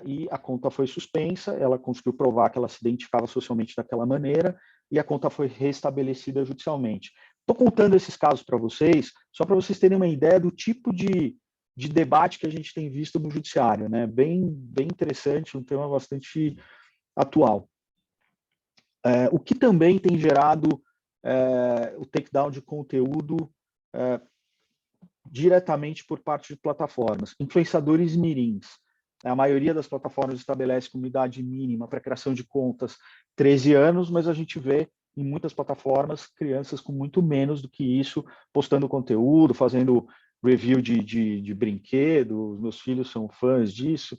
e a conta foi suspensa. Ela conseguiu provar que ela se identificava socialmente daquela maneira, e a conta foi restabelecida judicialmente. Estou contando esses casos para vocês, só para vocês terem uma ideia do tipo de debate que a gente tem visto no judiciário, né? Bem interessante, um tema bastante atual. O que também tem gerado o takedown de conteúdo diretamente por parte de plataformas. Influenciadores mirins. A maioria das plataformas estabelece como idade mínima para criação de contas 13 anos, mas a gente vê em muitas plataformas crianças com muito menos do que isso, postando conteúdo, fazendo review de brinquedo. Meus filhos são fãs disso,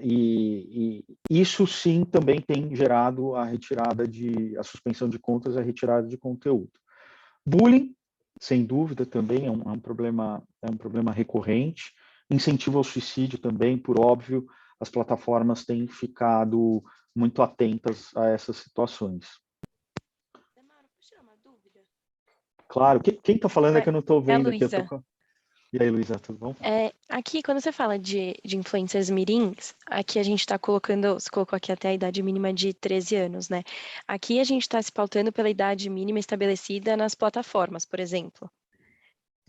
e isso sim também tem gerado a suspensão de contas e a retirada de conteúdo. Bullying, sem dúvida, também é um problema recorrente. Incentivo ao suicídio também, por óbvio, as plataformas têm ficado muito atentas a essas situações. Demara, posso tirar uma dúvida? Claro. Quem está falando é que eu não estou vendo aqui. E aí, Luísa, tudo bom? Aqui, quando você fala de influencers mirins, aqui a gente está colocando, você colocou aqui até a idade mínima de 13 anos, né? Aqui a gente está se pautando pela idade mínima estabelecida nas plataformas, por exemplo.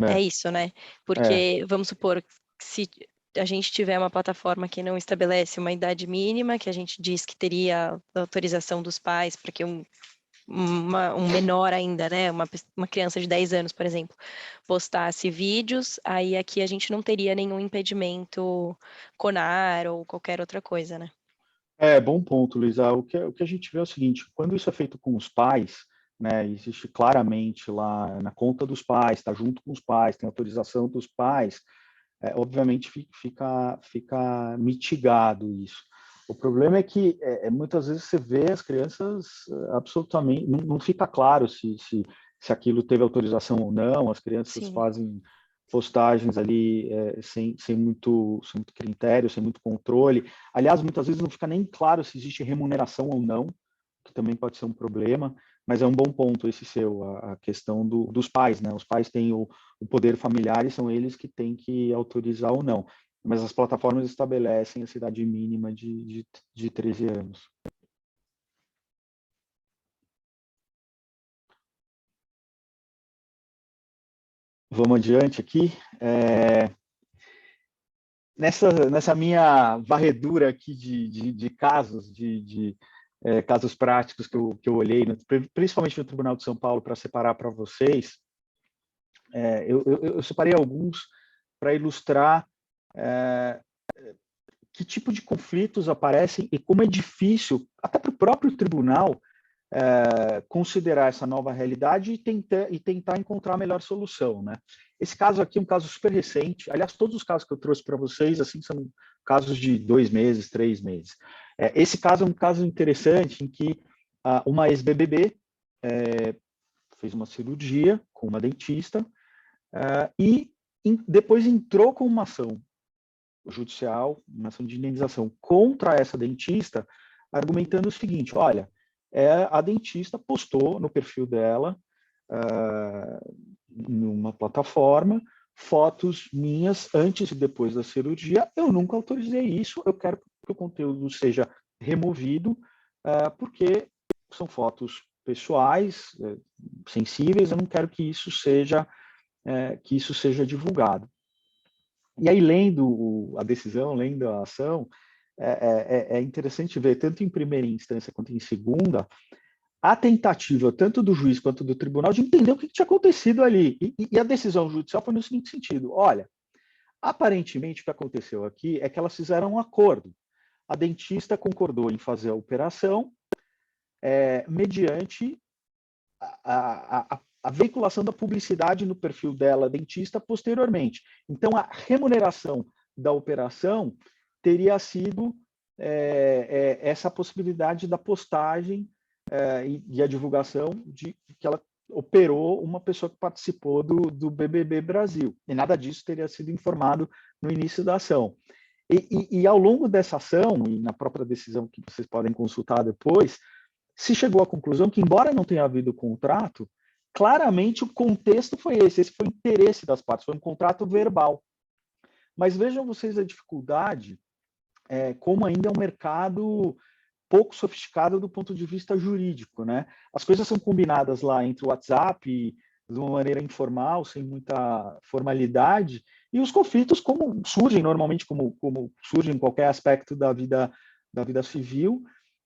É isso, né? Porque, vamos supor, se a gente tiver uma plataforma que não estabelece uma idade mínima, que a gente diz que teria autorização dos pais para que um menor ainda, né, uma criança de 10 anos, por exemplo, postasse vídeos, aí aqui a gente não teria nenhum impedimento CONAR ou qualquer outra coisa, né? Bom ponto, Luísa. O que a gente vê é o seguinte, quando isso é feito com os pais, né, existe claramente lá na conta dos pais, está junto com os pais, tem autorização dos pais, obviamente fica mitigado isso. O problema é que muitas vezes você vê as crianças absolutamente, não fica claro se aquilo teve autorização ou não, as crianças Sim, fazem postagens ali sem muito critério, sem muito controle. Aliás, muitas vezes não fica nem claro se existe remuneração ou não, que também pode ser um problema, mas é um bom ponto esse seu, a questão dos pais, né? Os pais têm o poder familiar e são eles que têm que autorizar ou não. Mas as plataformas estabelecem a idade mínima de 13 anos. Vamos adiante aqui. Nessa minha varredura aqui de casos, casos práticos que eu olhei, principalmente no Tribunal de São Paulo, para separar para vocês, eu separei alguns para ilustrar que tipo de conflitos aparecem e como é difícil, até para o próprio tribunal, considerar essa nova realidade e tentar encontrar a melhor solução, né? Esse caso aqui é um caso super recente. Aliás, todos os casos que eu trouxe para vocês assim são casos de 2 meses, 3 meses. Esse caso é um caso interessante em que uma ex-BBB fez uma cirurgia com uma dentista e depois entrou com uma ação judicial, uma ação de indenização contra essa dentista, argumentando o seguinte: olha, a dentista postou no perfil dela, numa plataforma, fotos minhas antes e depois da cirurgia. Eu nunca autorizei isso, eu quero que o conteúdo seja removido, porque são fotos pessoais, sensíveis, eu não quero que isso seja divulgado. E aí, lendo a decisão, lendo a ação, é interessante ver, tanto em primeira instância quanto em segunda, a tentativa tanto do juiz quanto do tribunal de entender o que tinha acontecido ali. E a decisão judicial foi no seguinte sentido: olha, aparentemente o que aconteceu aqui é que elas fizeram um acordo. A dentista concordou em fazer a operação mediante a veiculação da publicidade no perfil dela, dentista, posteriormente. Então, a remuneração da operação teria sido essa possibilidade da postagem e a divulgação de que ela operou uma pessoa que participou do BBB Brasil. E nada disso teria sido informado no início da ação. E ao longo dessa ação, e na própria decisão que vocês podem consultar depois, se chegou à conclusão que, embora não tenha havido contrato, claramente o contexto foi esse foi o interesse das partes, foi um contrato verbal. Mas vejam vocês a dificuldade, como ainda é um mercado pouco sofisticado do ponto de vista jurídico, né? As coisas são combinadas lá entre o WhatsApp, de uma maneira informal, sem muita formalidade, e os conflitos como surgem normalmente, como surgem em qualquer aspecto da vida civil,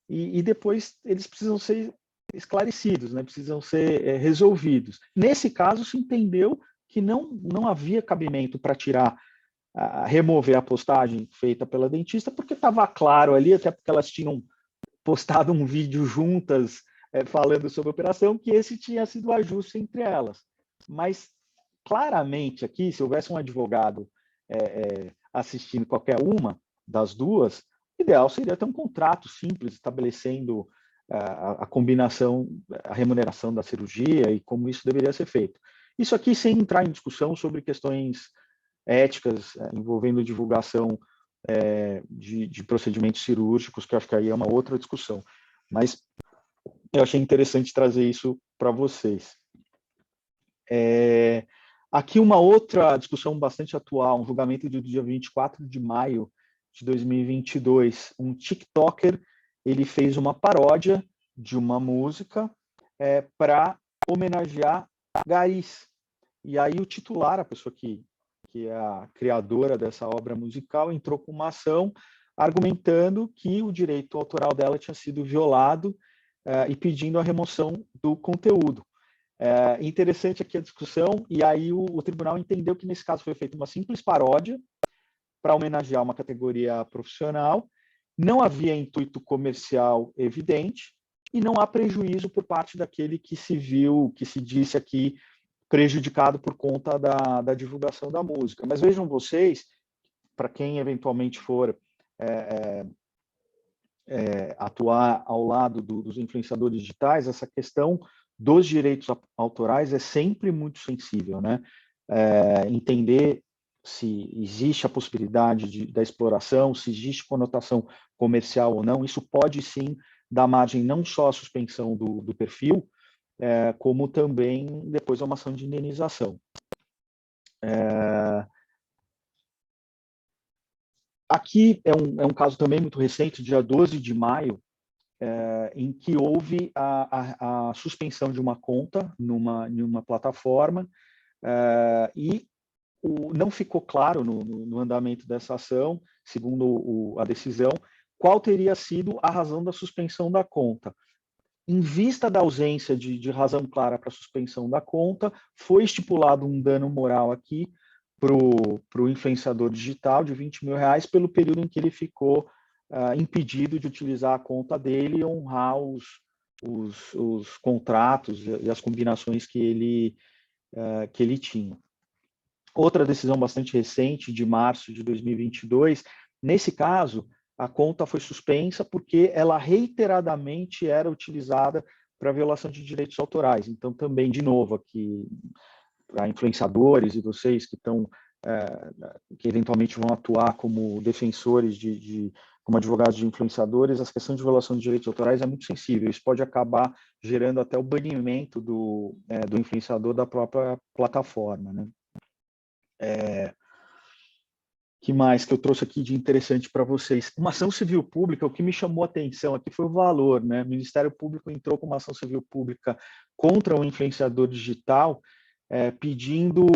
e depois eles precisam ser esclarecidos, né? Precisam ser resolvidos. Nesse caso, se entendeu que não havia cabimento para remover a postagem feita pela dentista, porque estava claro ali, até porque elas tinham postado um vídeo juntas falando sobre a operação, que esse tinha sido o ajuste entre elas. Mas, claramente aqui, se houvesse um advogado assistindo qualquer uma das duas, o ideal seria ter um contrato simples estabelecendo a combinação, a remuneração da cirurgia e como isso deveria ser feito. Isso aqui sem entrar em discussão sobre questões éticas envolvendo divulgação de procedimentos cirúrgicos, que eu acho que aí é uma outra discussão. Mas eu achei interessante trazer isso para vocês. Aqui uma outra discussão bastante atual, um julgamento do dia 24 de maio de 2022. Um TikToker, ele fez uma paródia de uma música para homenagear garis. E aí o titular, a pessoa que é a criadora dessa obra musical, entrou com uma ação argumentando que o direito autoral dela tinha sido violado e pedindo a remoção do conteúdo. Interessante aqui a discussão, e aí o tribunal entendeu que nesse caso foi feita uma simples paródia para homenagear uma categoria profissional, não havia intuito comercial evidente e não há prejuízo por parte daquele que se viu, que se disse aqui, prejudicado por conta da divulgação da música. Mas vejam vocês, para quem eventualmente for atuar ao lado dos influenciadores digitais, essa questão dos direitos autorais é sempre muito sensível, né? Entender se existe a possibilidade da exploração, se existe conotação comercial ou não, isso pode sim dar margem não só à suspensão do perfil, como também depois a uma ação de indenização. Aqui é um caso também muito recente, dia 12 de maio, em que houve a suspensão de uma conta numa plataforma e não ficou claro no andamento dessa ação, segundo a decisão, qual teria sido a razão da suspensão da conta. Em vista da ausência de razão clara para a suspensão da conta, foi estipulado um dano moral aqui para o influenciador digital de R$20 mil pelo período em que ele ficou impedido de utilizar a conta dele e honrar os contratos e as combinações que ele tinha. Outra decisão bastante recente, de março de 2022, nesse caso, a conta foi suspensa porque ela reiteradamente era utilizada para violação de direitos autorais. Então, também, de novo, aqui, para influenciadores e vocês que estão, que eventualmente vão atuar como defensores como advogados de influenciadores, a questão de violação de direitos autorais é muito sensível. Isso pode acabar gerando até o banimento do influenciador da própria plataforma, né? Que mais que eu trouxe aqui de interessante para vocês? Uma ação civil pública, o que me chamou a atenção aqui foi o valor, né? O Ministério Público entrou com uma ação civil pública contra um influenciador digital, pedindo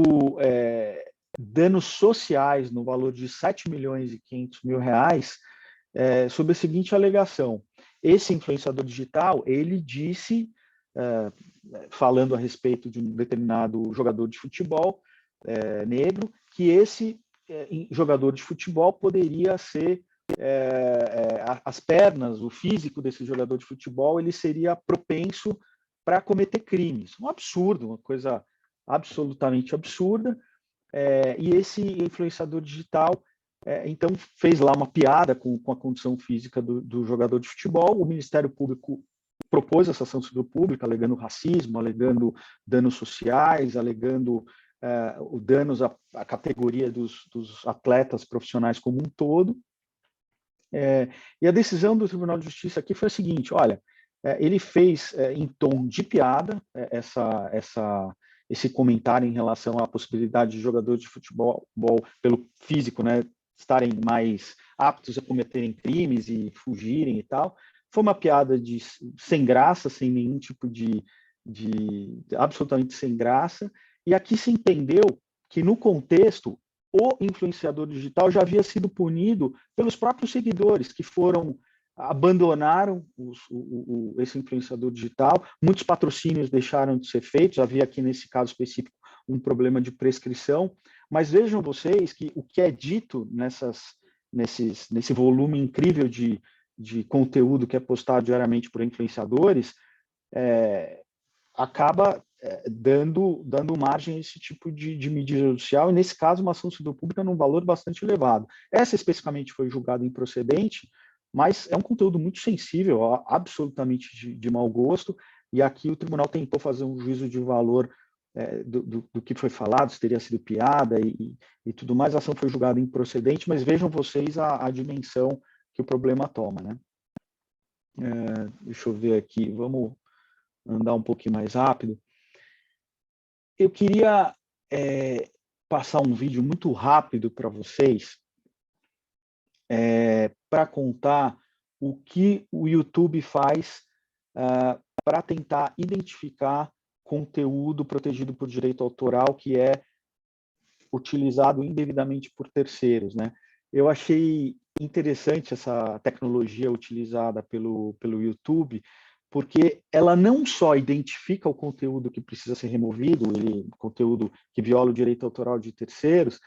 danos sociais no valor de R$7.500.000, sob a seguinte alegação: esse influenciador digital, ele disse, falando a respeito de um determinado jogador de futebol negro, que esse jogador de futebol poderia ser as pernas, o físico desse jogador de futebol, ele seria propenso para cometer crimes. Um absurdo, uma coisa absolutamente absurda. E esse influenciador digital, então, fez lá uma piada com a condição física do jogador de futebol. O Ministério Público propôs essa ação civil pública, alegando racismo, alegando danos sociais, alegando danos à categoria dos atletas profissionais como um todo. E a decisão do Tribunal de Justiça aqui foi a seguinte: olha, ele fez em tom de piada esse comentário em relação à possibilidade de jogadores de futebol, pelo físico, né, estarem mais aptos a cometerem crimes e fugirem e tal. Foi uma piada sem graça, sem nenhum tipo de absolutamente sem graça. E aqui se entendeu que, no contexto, o influenciador digital já havia sido punido pelos próprios seguidores, que abandonaram esse influenciador digital. Muitos patrocínios deixaram de ser feitos. Havia aqui, nesse caso específico, um problema de prescrição. Mas vejam vocês que o que é dito nesse volume incrível de conteúdo que é postado diariamente por influenciadores, acaba dando margem a esse tipo de medida judicial, e nesse caso uma ação civil pública num valor bastante elevado. Essa especificamente foi julgada improcedente, mas é um conteúdo muito sensível, absolutamente de mau gosto, e aqui o tribunal tentou fazer um juízo de valor do que foi falado, se teria sido piada e tudo mais. A ação foi julgada improcedente, mas vejam vocês a dimensão que o problema toma, né? Deixa eu ver aqui, vamos andar um pouquinho mais rápido. Eu queria passar um vídeo muito rápido para vocês, para contar o que o YouTube faz para tentar identificar conteúdo protegido por direito autoral que é utilizado indevidamente por terceiros, né? Eu achei interessante essa tecnologia utilizada pelo YouTube, porque ela não só identifica o conteúdo que precisa ser removido, conteúdo que viola o direito autoral de terceiros,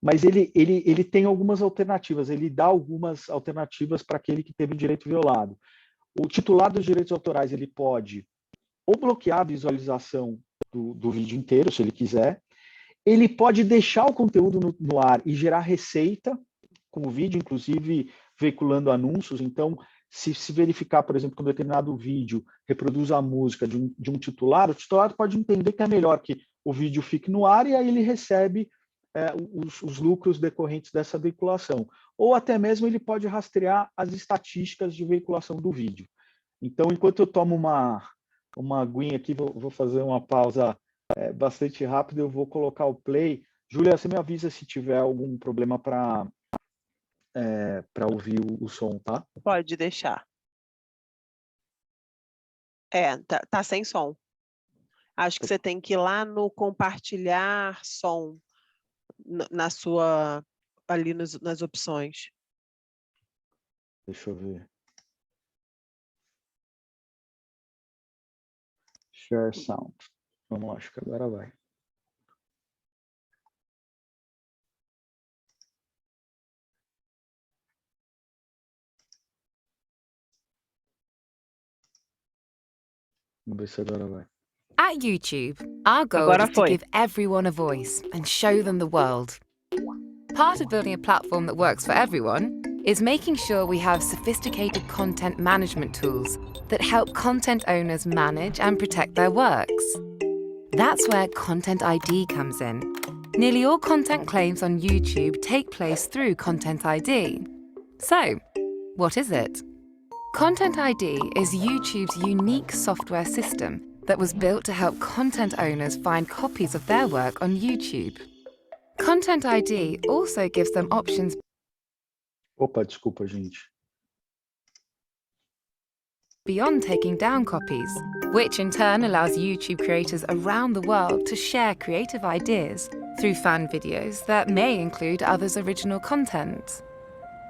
mas ele tem algumas alternativas, ele dá algumas alternativas para aquele que teve o direito violado. O titular dos direitos autorais, ele pode ou bloquear a visualização do vídeo inteiro, se ele quiser, ele pode deixar o conteúdo no ar e gerar receita com o vídeo, inclusive veiculando anúncios. Então, se verificar, por exemplo, que um determinado vídeo reproduz a música de um titular, o titular pode entender que é melhor que o vídeo fique no ar e aí ele recebe os lucros decorrentes dessa veiculação. Ou até mesmo ele pode rastrear as estatísticas de veiculação do vídeo. Então, enquanto eu tomo uma aguinha aqui, vou fazer uma pausa bastante rápida, eu vou colocar o play. Júlia, você me avisa se tiver algum problema para ouvir o som, tá? Pode deixar. Tá sem som. Acho que você tem que ir lá no compartilhar som, ali nas opções. Deixa eu ver. Share sound. Vamos lá, acho que agora vai. Vamos ver se agora vai. At YouTube, our goal Agora is to foi. give everyone a voice and show them the world. Part of building a platform that works for everyone is making sure we have sophisticated content management tools that help content owners manage and protect their works. That's where Content ID comes in. Nearly all content claims on YouTube take place through Content ID. So, what is it? Content ID is YouTube's unique software system that was built to help content owners find copies of their work on YouTube. Content ID also gives them options Opa, desculpa, gente. beyond taking down copies, which in turn allows YouTube creators around the world to share creative ideas through fan videos that may include others' original content.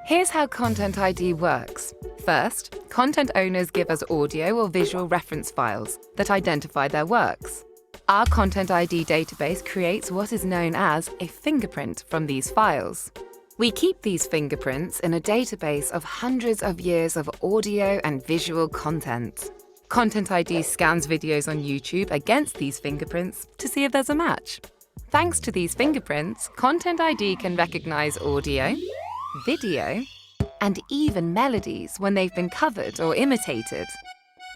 Here's how Content ID works. First, content owners give us audio or visual reference files that identify their works. Our Content ID database creates what is known as a fingerprint from these files. We keep these fingerprints in a database of hundreds of years of audio and visual content. Content ID scans videos on YouTube against these fingerprints to see if there's a match. Thanks to these fingerprints, Content ID can recognize audio, video, and even melodies when they've been covered or imitated.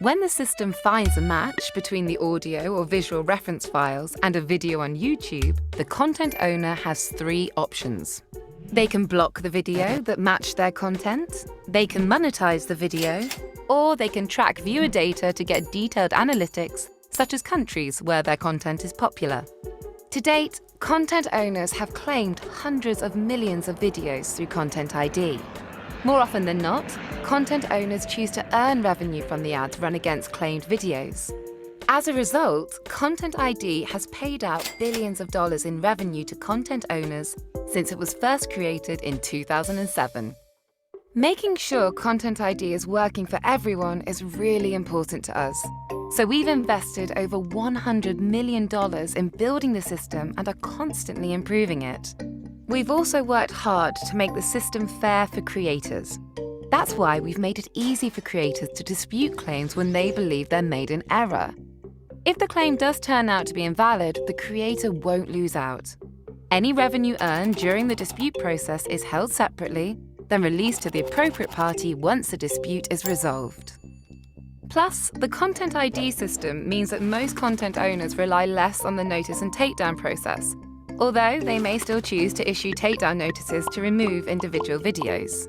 When the system finds a match between the audio or visual reference files and a video on YouTube, the content owner has 3 options. They can block the video that matched their content, they can monetize the video, or they can track viewer data to get detailed analytics, such as countries where their content is popular. To date, content owners have claimed hundreds of millions of videos through Content ID. More often than not, content owners choose to earn revenue from the ads run against claimed videos. As a result, Content ID has paid out billions of dollars in revenue to content owners since it was first created in 2007. Making sure Content ID is working for everyone is really important to us. So we've invested over $100 million in building the system and are constantly improving it. We've also worked hard to make the system fair for creators. That's why we've made it easy for creators to dispute claims when they believe they're made in error. If the claim does turn out to be invalid, the creator won't lose out. Any revenue earned during the dispute process is held separately, then released to the appropriate party once the dispute is resolved. Plus, the Content ID system means that most content owners rely less on the notice and takedown process, although they may still choose to issue takedown notices to remove individual videos.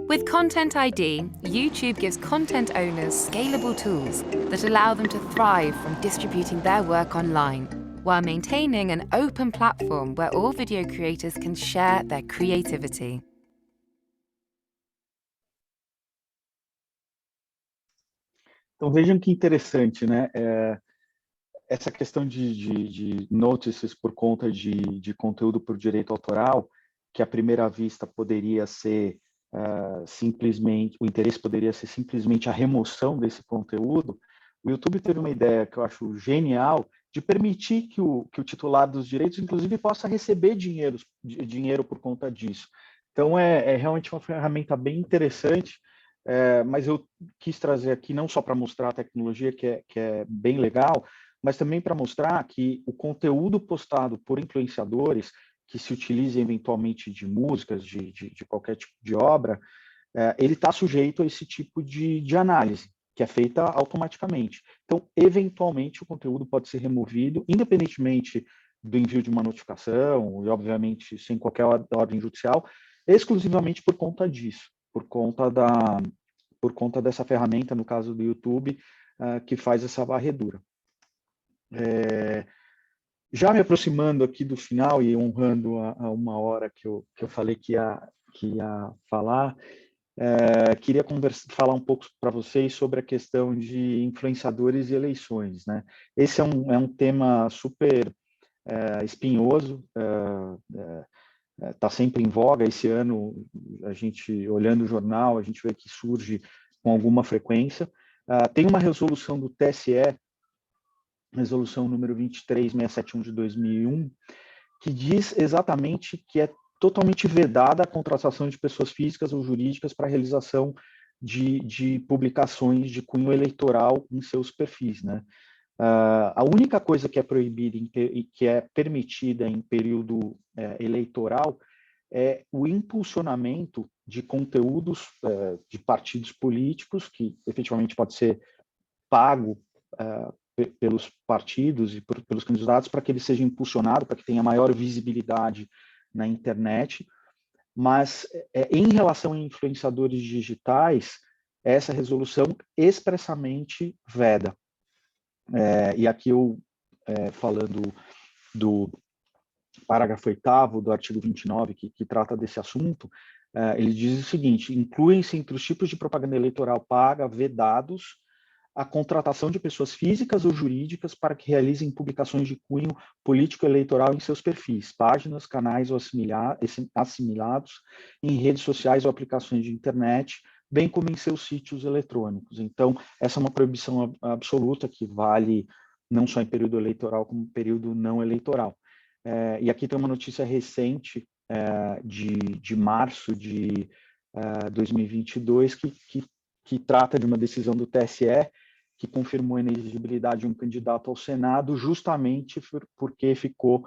With Content ID, YouTube gives content owners scalable tools that allow them to thrive from distributing their work online, while maintaining an open platform where all video creators can share their creativity. Então vejam que interessante, né? Essa questão de notices por conta de conteúdo por direito autoral, que à primeira vista poderia ser simplesmente, o interesse poderia ser simplesmente a remoção desse conteúdo. O YouTube teve uma ideia que eu acho genial de permitir que o titular dos direitos, inclusive, possa receber dinheiro por conta disso. Então, é realmente uma ferramenta bem interessante, mas eu quis trazer aqui não só para mostrar a tecnologia, que é bem legal, mas também para mostrar que o conteúdo postado por influenciadores, que se utilizem eventualmente de músicas, de qualquer tipo de obra, ele está sujeito a esse tipo de análise, que é feita automaticamente. Então, eventualmente, o conteúdo pode ser removido, independentemente do envio de uma notificação, e obviamente sem qualquer ordem judicial, exclusivamente por conta disso, por conta dessa ferramenta, no caso do YouTube, que faz essa varredura. Já me aproximando aqui do final e honrando a 1 hora que eu falei que ia falar, queria falar um pouco para vocês sobre a questão de influenciadores e eleições, né? Esse é um tema super espinhoso, está sempre em voga. Esse ano, a gente, olhando o jornal, a gente vê que surge com alguma frequência. Tem uma resolução do TSE, resolução número 23671 de 2001, que diz exatamente que é totalmente vedada a contratação de pessoas físicas ou jurídicas para a realização de publicações de cunho eleitoral em seus perfis, né? A única coisa que é proibida e que é permitida em período eleitoral é o impulsionamento de conteúdos de partidos políticos, que efetivamente pode ser pago pelos partidos e pelos candidatos para que ele seja impulsionado, para que tenha maior visibilidade na internet. Mas, em relação a influenciadores digitais, essa resolução expressamente veda. E aqui eu, falando do parágrafo 8º do artigo 29, que trata desse assunto, ele diz o seguinte: incluem-se entre os tipos de propaganda eleitoral paga vedados a contratação de pessoas físicas ou jurídicas para que realizem publicações de cunho político-eleitoral em seus perfis, páginas, canais ou assimilados em redes sociais ou aplicações de internet, bem como em seus sítios eletrônicos. Então, essa é uma proibição absoluta que vale não só em período eleitoral, como em período não eleitoral. E aqui tem uma notícia recente, de março de 2022, que trata de uma decisão do TSE, que confirmou a inelegibilidade de um candidato ao Senado, justamente porque ficou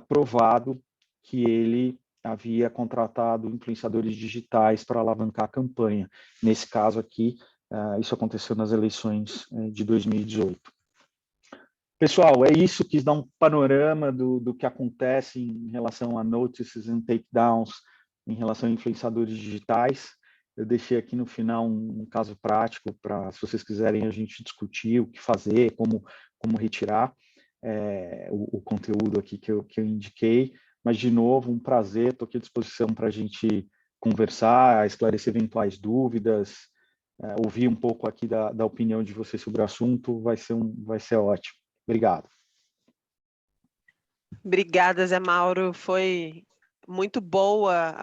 provado que ele havia contratado influenciadores digitais para alavancar a campanha. Nesse caso aqui, isso aconteceu nas eleições de 2018. Pessoal, é isso, quis dar um panorama do que acontece em relação a notices and takedowns, em relação a influenciadores digitais. Eu deixei aqui no final um caso prático para, se vocês quiserem, a gente discutir o que fazer, como retirar o conteúdo aqui que eu indiquei. Mas, de novo, um prazer, estou aqui à disposição para a gente conversar, esclarecer eventuais dúvidas, ouvir um pouco aqui da opinião de vocês sobre o assunto, vai ser ótimo. Obrigado. Obrigada, Zé Mauro. Foi muito boa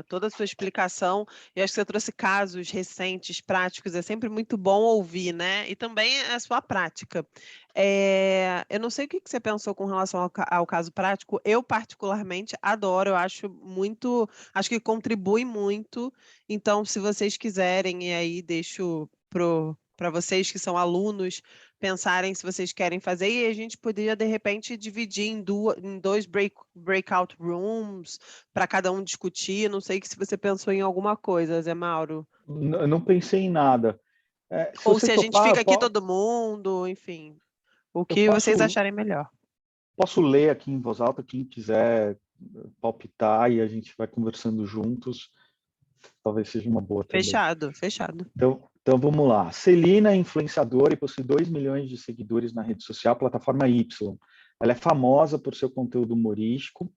toda a sua explicação. E acho que você trouxe casos recentes, práticos. É sempre muito bom ouvir, né? E também a sua prática. Eu não sei o que você pensou com relação ao caso prático. Eu, particularmente, adoro. Eu acho que contribui muito. Então, se vocês quiserem, e aí deixo para vocês que são alunos pensarem se vocês querem fazer, e a gente poderia, de repente, dividir em dois breakout rooms para cada um discutir. Não sei se você pensou em alguma coisa, Zé Mauro. Eu não pensei em nada. Ou se a gente fica aqui todo mundo, enfim, o que vocês acharem melhor. Posso ler aqui em voz alta, quem quiser palpitar e a gente vai conversando juntos. Talvez seja uma boa também. Fechado. Então vamos lá. Celina é influenciadora e possui 2 milhões de seguidores na rede social, plataforma Y. Ela é famosa por seu conteúdo humorístico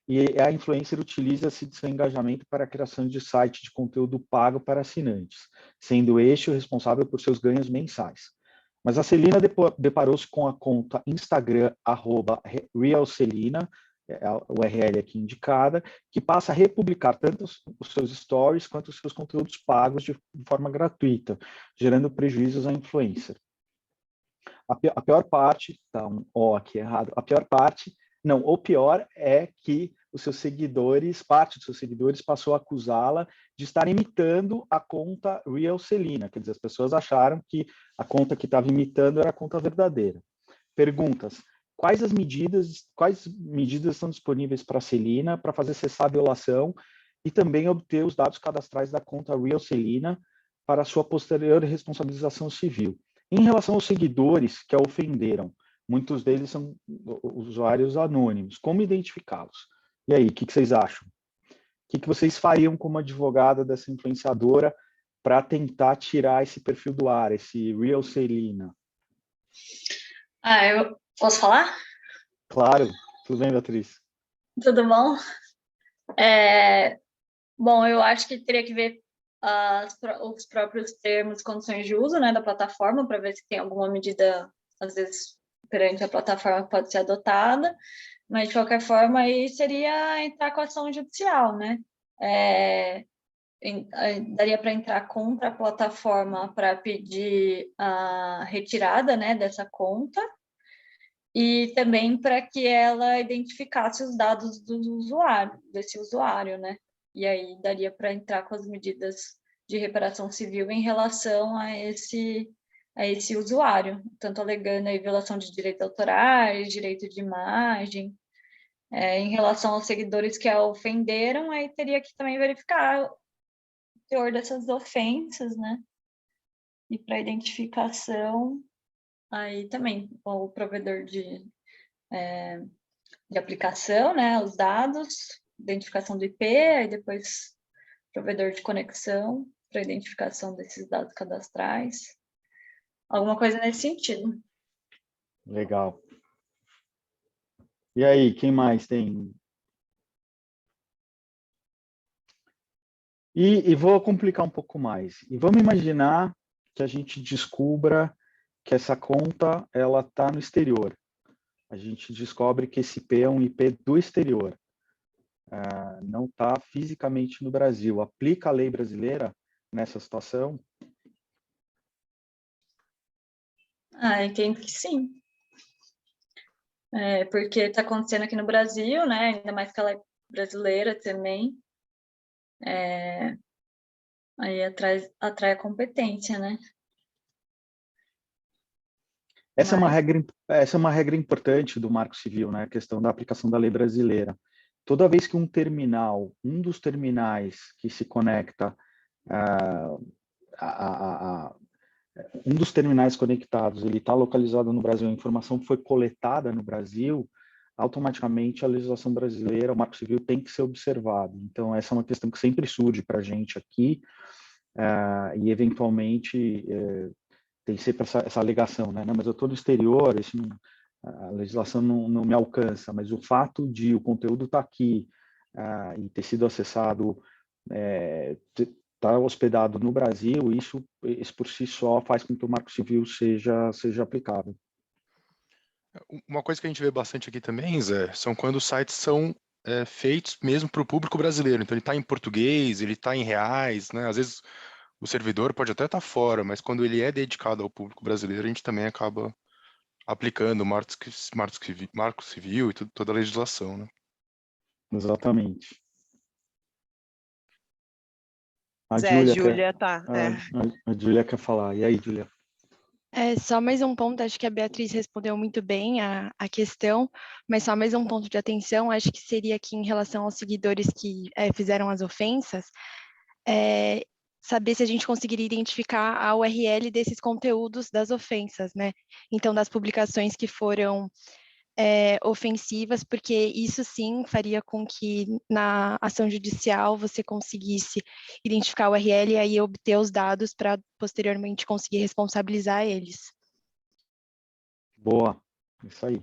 e a influencer utiliza-se de seu engajamento para a criação de site de conteúdo pago para assinantes, sendo este o responsável por seus ganhos mensais. Mas a Celina deparou-se com a conta Instagram, @realcelina, a URL aqui indicada, que passa a republicar tanto os seus stories quanto os seus conteúdos pagos de forma gratuita, gerando prejuízos à influencer. A pior parte, tá um O aqui errado, a pior parte, não, o pior é que os seus seguidores, parte dos seus seguidores passou a acusá-la de estar imitando a conta Real Celina, quer dizer, as pessoas acharam que a conta que estava imitando era a conta verdadeira. Perguntas: quais medidas estão disponíveis para a Celina para fazer cessar a violação e também obter os dados cadastrais da conta Real Celina para sua posterior responsabilização civil? Em relação aos seguidores que a ofenderam, muitos deles são usuários anônimos, como identificá-los? E aí, o que vocês acham? O que vocês fariam como advogada dessa influenciadora para tentar tirar esse perfil do ar, esse Real Celina? Eu posso falar? Claro, tudo bem, Beatriz? Tudo bom? Bom, eu acho que teria que ver os próprios termos e condições de uso, né, da plataforma, para ver se tem alguma medida, às vezes, perante a plataforma que pode ser adotada, mas, de qualquer forma, aí seria entrar com ação judicial, né? Daria para entrar contra a plataforma para pedir a retirada, né, dessa conta, e também para que ela identificasse os dados desse usuário, né? E aí daria para entrar com as medidas de reparação civil em relação a esse usuário, tanto alegando aí violação de direitos autorais, direito de imagem. Em relação aos seguidores que a ofenderam, aí teria que também verificar o teor dessas ofensas, né? E para identificação, aí também o provedor de aplicação, né? Os dados, identificação do IP, aí depois provedor de conexão para identificação desses dados cadastrais. Alguma coisa nesse sentido. Legal. E aí, quem mais tem? E vou complicar um pouco mais. E vamos imaginar que a gente descubra que essa conta ela está no exterior. A gente descobre que esse IP é um IP do exterior. Não está fisicamente no Brasil. Aplica a lei brasileira nessa situação? Entendo que sim. Porque está acontecendo aqui no Brasil, né? Ainda mais que ela é brasileira também. Aí atrai a competência, né? Essa é uma regra importante do Marco Civil, né? A questão da aplicação da lei brasileira. Toda vez que um dos terminais que se conecta, um dos terminais conectados, ele está localizado no Brasil, a informação foi coletada no Brasil, automaticamente a legislação brasileira, o Marco Civil tem que ser observado. Então, essa é uma questão que sempre surge para a gente aqui, e eventualmente tem sempre essa alegação, né? Não, mas eu estou no exterior, a legislação não me alcança, mas o fato de o conteúdo estar aqui e ter sido acessado, estar hospedado no Brasil, isso por si só faz com que o Marco Civil seja aplicável. Uma coisa que a gente vê bastante aqui também, Zé, são quando os sites são feitos mesmo para o público brasileiro. Então, ele está em português, ele está em reais, né? Às vezes o servidor pode até estar fora, mas quando ele é dedicado ao público brasileiro, a gente também acaba aplicando o Marco Civil e toda a legislação, né? Exatamente. A Júlia tá. A Júlia quer falar. E aí, Júlia? Só mais um ponto, acho que a Beatriz respondeu muito bem a questão, mas só mais um ponto de atenção, acho que seria aqui em relação aos seguidores que fizeram as ofensas, saber se a gente conseguiria identificar a URL desses conteúdos das ofensas, né? Então, das publicações que foram ofensivas, porque isso sim faria com que na ação judicial você conseguisse identificar o URL e aí obter os dados para posteriormente conseguir responsabilizar eles. Boa, isso aí.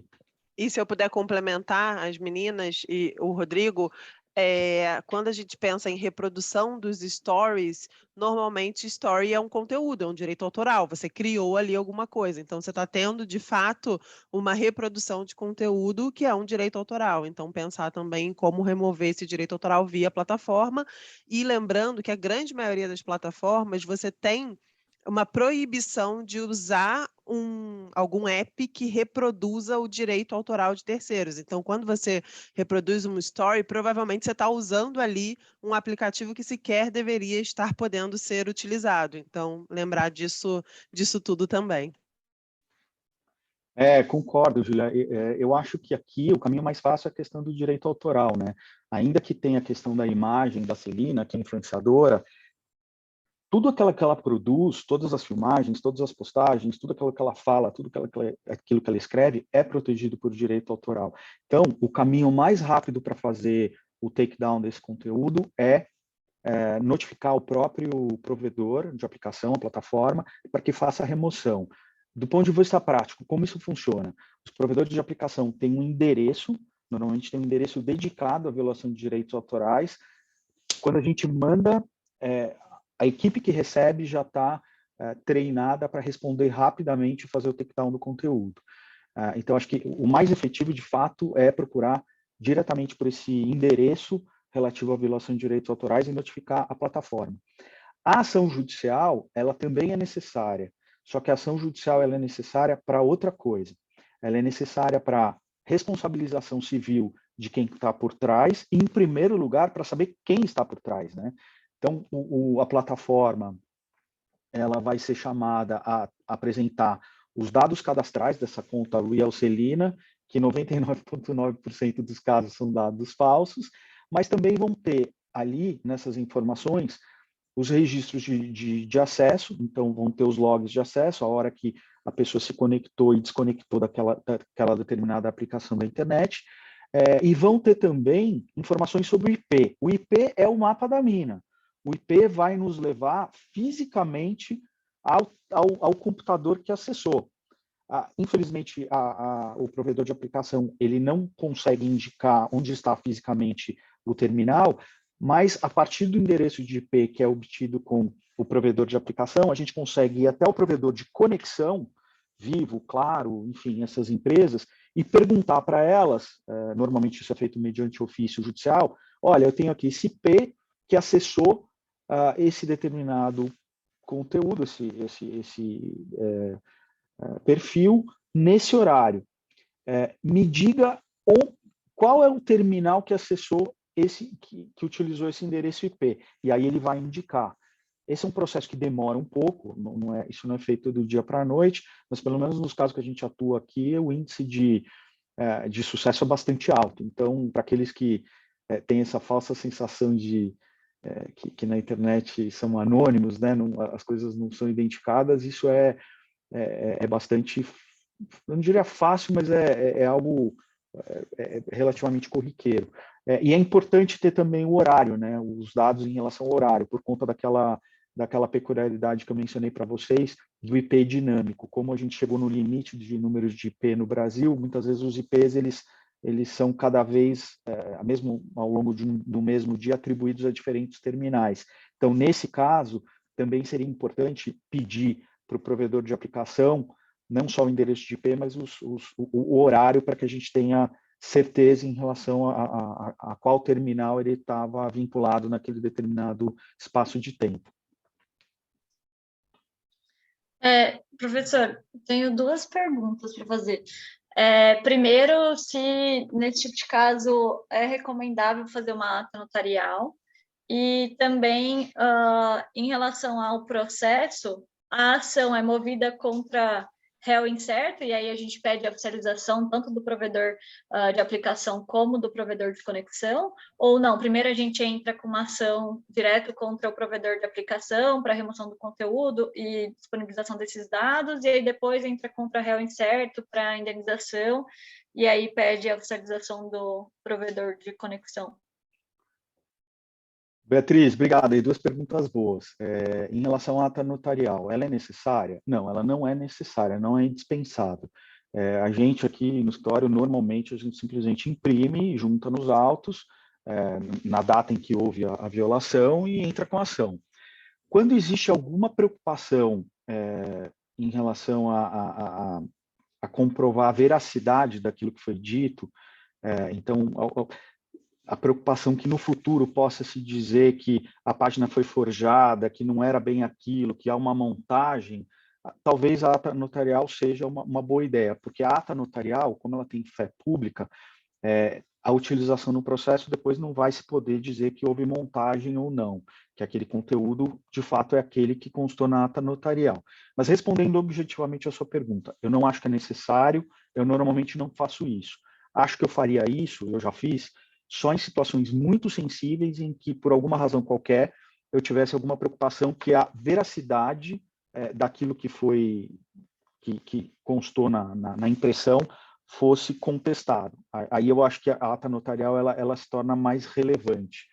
E se eu puder complementar as meninas e o Rodrigo, quando a gente pensa em reprodução dos stories, normalmente story é um conteúdo, é um direito autoral, você criou ali alguma coisa, então você está tendo, de fato, uma reprodução de conteúdo que é um direito autoral, então pensar também em como remover esse direito autoral via plataforma, e lembrando que a grande maioria das plataformas, você tem uma proibição de usar algum app que reproduza o direito autoral de terceiros. Então, quando você reproduz uma story, provavelmente você está usando ali um aplicativo que sequer deveria estar podendo ser utilizado. Então, lembrar disso tudo também. Concordo, Julia. Eu acho que aqui o caminho mais fácil é a questão do direito autoral, né? Ainda que tenha a questão da imagem da Celina, que é influenciadora, tudo aquilo que ela produz, todas as filmagens, todas as postagens, tudo aquilo que ela fala, tudo aquilo que ela escreve é protegido por direito autoral. Então, o caminho mais rápido para fazer o takedown desse conteúdo é notificar o próprio provedor de aplicação, a plataforma, para que faça a remoção. Do ponto de vista prático, como isso funciona? Os provedores de aplicação têm um endereço, normalmente tem um endereço dedicado à violação de direitos autorais. Quando a gente manda, a equipe que recebe já está treinada para responder rapidamente e fazer o takedown do conteúdo. Então, acho que o mais efetivo, de fato, é procurar diretamente por esse endereço relativo à violação de direitos autorais e notificar a plataforma. A ação judicial, ela também é necessária, só que a ação judicial ela é necessária para outra coisa. Ela é necessária para responsabilização civil de quem está por trás e, em primeiro lugar, para saber quem está por trás, né? Então, a plataforma ela vai ser chamada a apresentar os dados cadastrais dessa conta Real Celina, que 99,9% dos casos são dados falsos, mas também vão ter ali, nessas informações, os registros de acesso, então vão ter os logs de acesso, a hora que a pessoa se conectou e desconectou daquela determinada aplicação da internet, e vão ter também informações sobre o IP. O IP é o mapa da mina. O IP vai nos levar fisicamente ao computador que acessou. Infelizmente, o provedor de aplicação ele não consegue indicar onde está fisicamente o terminal, mas a partir do endereço de IP que é obtido com o provedor de aplicação, a gente consegue ir até o provedor de conexão, Vivo, Claro, enfim, essas empresas, e perguntar para elas, normalmente isso é feito mediante ofício judicial, olha, eu tenho aqui esse IP que acessou esse determinado conteúdo, esse perfil nesse horário. Me diga qual é o terminal que acessou que utilizou esse endereço IP, e aí ele vai indicar. Esse é um processo que demora um pouco, isso não é feito do dia para a noite, mas pelo menos nos casos que a gente atua aqui, o índice de sucesso é bastante alto. Então, para aqueles que têm essa falsa sensação de que na internet são anônimos, né, as coisas não são identificadas, isso é bastante, eu não diria fácil, mas é algo relativamente corriqueiro. E é importante ter também o horário, né, os dados em relação ao horário, por conta daquela peculiaridade que eu mencionei para vocês, do IP dinâmico. Como a gente chegou no limite de números de IP no Brasil, muitas vezes os IPs eles são cada vez, mesmo ao longo do mesmo dia, atribuídos a diferentes terminais. Então, nesse caso, também seria importante pedir para o provedor de aplicação não só o endereço de IP, mas o horário para que a gente tenha certeza em relação a qual terminal ele estava vinculado naquele determinado espaço de tempo. Professor, tenho duas perguntas para fazer. Primeiro, se nesse tipo de caso é recomendável fazer uma ata notarial, e também em relação ao processo, a ação é movida contra réu incerto, e aí a gente pede a oficialização tanto do provedor de aplicação como do provedor de conexão, ou não? Primeiro a gente entra com uma ação direto contra o provedor de aplicação para remoção do conteúdo e disponibilização desses dados, e aí depois entra contra réu incerto para indenização, e aí pede a oficialização do provedor de conexão. Beatriz, obrigado. E duas perguntas boas. Em relação à ata notarial, ela é necessária? Não, ela não é necessária, não é indispensável. A gente aqui no escritório, normalmente, a gente simplesmente imprime, junta nos autos, na data em que houve a violação e entra com a ação. Quando existe alguma preocupação em relação a comprovar a veracidade daquilo que foi dito, então, a preocupação que no futuro possa se dizer que a página foi forjada, que não era bem aquilo, que há uma montagem, talvez a ata notarial seja uma boa ideia, porque a ata notarial, como ela tem fé pública, a utilização no processo depois não vai se poder dizer que houve montagem ou não, que aquele conteúdo, de fato, é aquele que constou na ata notarial. Mas respondendo objetivamente a sua pergunta, eu não acho que é necessário, eu normalmente não faço isso. Acho que eu faria isso, eu já fiz, só em situações muito sensíveis em que, por alguma razão qualquer, eu tivesse alguma preocupação que a veracidade daquilo que foi, que constou na impressão fosse contestado. Aí eu acho que a ata notarial ela se torna mais relevante.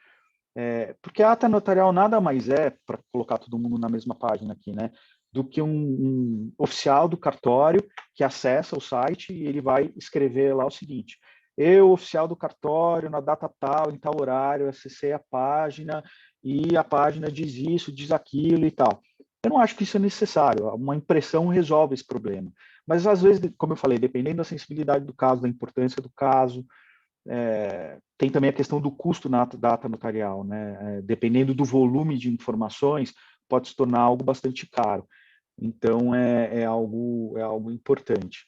Porque a ata notarial nada mais para colocar todo mundo na mesma página aqui, né, do que um oficial do cartório que acessa o site e ele vai escrever lá o seguinte: eu, oficial do cartório, na data tal, em tal horário, acessei a página e a página diz isso, diz aquilo e tal. Eu não acho que isso é necessário, uma impressão resolve esse problema. Mas, às vezes, como eu falei, dependendo da sensibilidade do caso, da importância do caso, tem também a questão do custo da ata notarial, né? Dependendo do volume de informações, pode se tornar algo bastante caro. Então, é algo importante.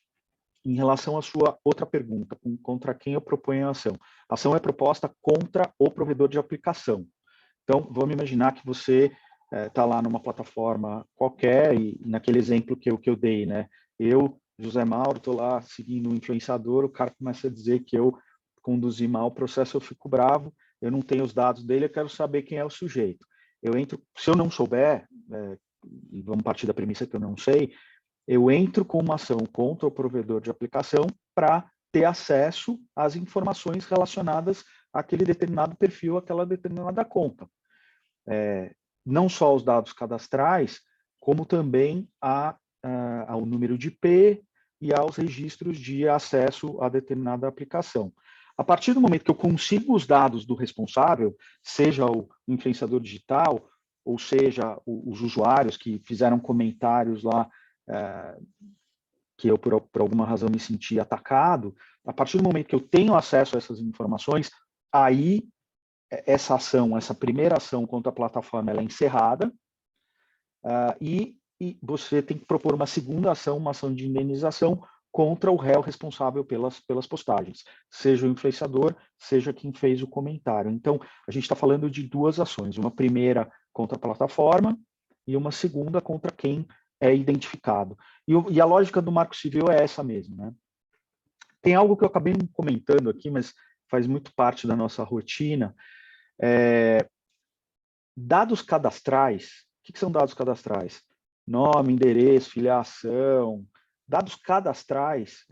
Em relação à sua outra pergunta, contra quem eu proponho a ação? A ação é proposta contra o provedor de aplicação. Então, vamos imaginar que você está lá numa plataforma qualquer, e naquele exemplo que eu dei, né? Eu, José Mauro, estou lá seguindo um influenciador, o cara começa a dizer que eu conduzi mal o processo, eu fico bravo, eu não tenho os dados dele, eu quero saber quem é o sujeito. Eu entro, se eu não souber, e vamos partir da premissa que eu não sei, eu entro com uma ação contra o provedor de aplicação para ter acesso às informações relacionadas àquele determinado perfil, àquela determinada conta. Não só os dados cadastrais, como também ao número de IP e aos registros de acesso a determinada aplicação. A partir do momento que eu consigo os dados do responsável, seja o influenciador digital, ou seja, os usuários que fizeram comentários lá, que eu, por alguma razão, me senti atacado, a partir do momento que eu tenho acesso a essas informações, aí essa ação, essa primeira ação contra a plataforma, ela é encerrada, e você tem que propor uma segunda ação, uma ação de indenização contra o réu responsável pelas postagens, seja o influenciador, seja quem fez o comentário. Então, a gente está falando de duas ações, uma primeira contra a plataforma e uma segunda contra quem é identificado. E a lógica do Marco Civil é essa mesmo, né? Tem algo que eu acabei não comentando aqui, mas faz muito parte da nossa rotina. Dados cadastrais. O que são dados cadastrais? Nome, endereço, filiação. Dados cadastrais,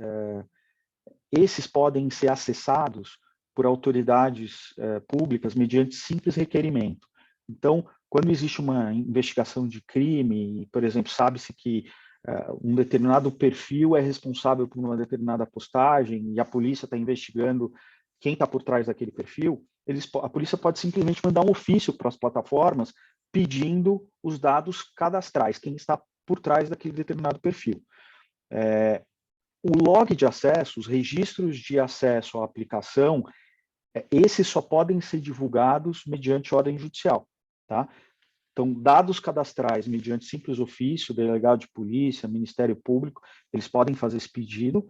esses podem ser acessados por autoridades públicas mediante simples requerimento. Então, quando existe uma investigação de crime, por exemplo, sabe-se que um determinado perfil é responsável por uma determinada postagem e a polícia está investigando quem está por trás daquele perfil, a polícia pode simplesmente mandar um ofício para as plataformas pedindo os dados cadastrais, quem está por trás daquele determinado perfil. O log de acesso, os registros de acesso à aplicação, esses só podem ser divulgados mediante ordem judicial, tá? Então, dados cadastrais mediante simples ofício, delegado de polícia, Ministério Público, eles podem fazer esse pedido,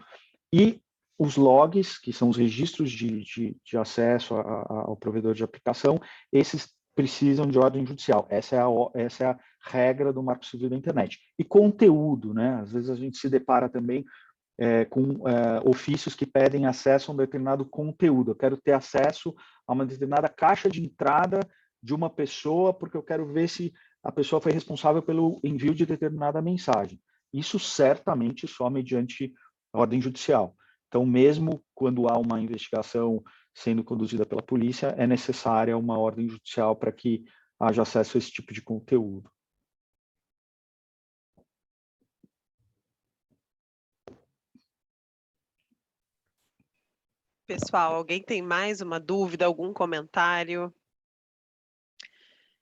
e os logs, que são os registros de acesso ao provedor de aplicação, esses precisam de ordem judicial. Essa é a regra do Marco Civil da Internet. E conteúdo, né? Às vezes a gente se depara também com ofícios que pedem acesso a um determinado conteúdo. Eu quero ter acesso a uma determinada caixa de entrada de uma pessoa, porque eu quero ver se a pessoa foi responsável pelo envio de determinada mensagem. Isso certamente só mediante ordem judicial. Então, mesmo quando há uma investigação sendo conduzida pela polícia, é necessária uma ordem judicial para que haja acesso a esse tipo de conteúdo. Pessoal, alguém tem mais uma dúvida, algum comentário?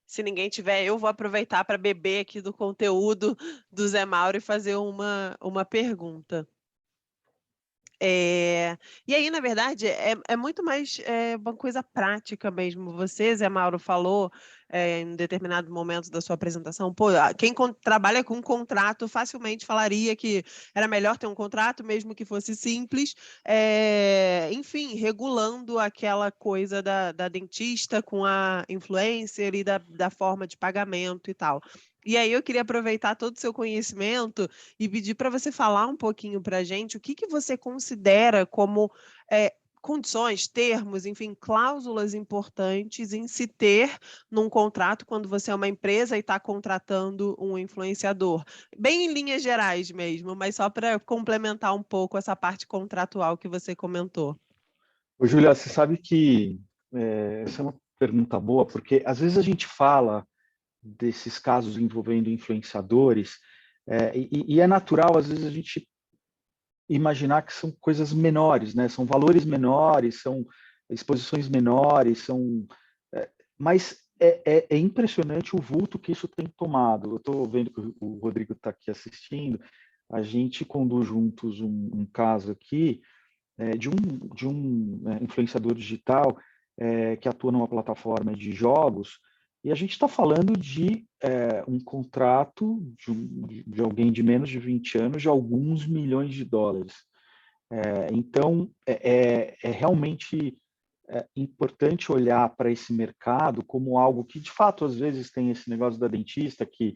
Se ninguém tiver, eu vou aproveitar para beber aqui do conteúdo do Zé Mauro e fazer uma pergunta. E aí, na verdade, é muito mais uma coisa prática mesmo. Você, Zé Mauro, falou em determinado momento da sua apresentação, pô, quem trabalha com contrato facilmente falaria que era melhor ter um contrato, mesmo que fosse simples, enfim, regulando aquela coisa da dentista com a influencer e da forma de pagamento e tal. E aí eu queria aproveitar todo o seu conhecimento e pedir para você falar um pouquinho para a gente o que você considera como condições, termos, enfim, cláusulas importantes em se ter num contrato quando você é uma empresa e está contratando um influenciador. Bem em linhas gerais mesmo, mas só para complementar um pouco essa parte contratual que você comentou. Ô, Júlia, você sabe que essa é uma pergunta boa, porque às vezes a gente fala desses casos envolvendo influenciadores, e é natural, às vezes, a gente imaginar que são coisas menores, né? São valores menores, são exposições menores, mas é impressionante o vulto que isso tem tomado. Eu estou vendo que o Rodrigo está aqui assistindo, a gente conduz juntos um caso aqui de um influenciador digital que atua numa plataforma de jogos, e a gente está falando de um contrato de alguém de menos de 20 anos, de alguns milhões de dólares. Então, realmente importante olhar para esse mercado como algo que, de fato, às vezes tem esse negócio da dentista que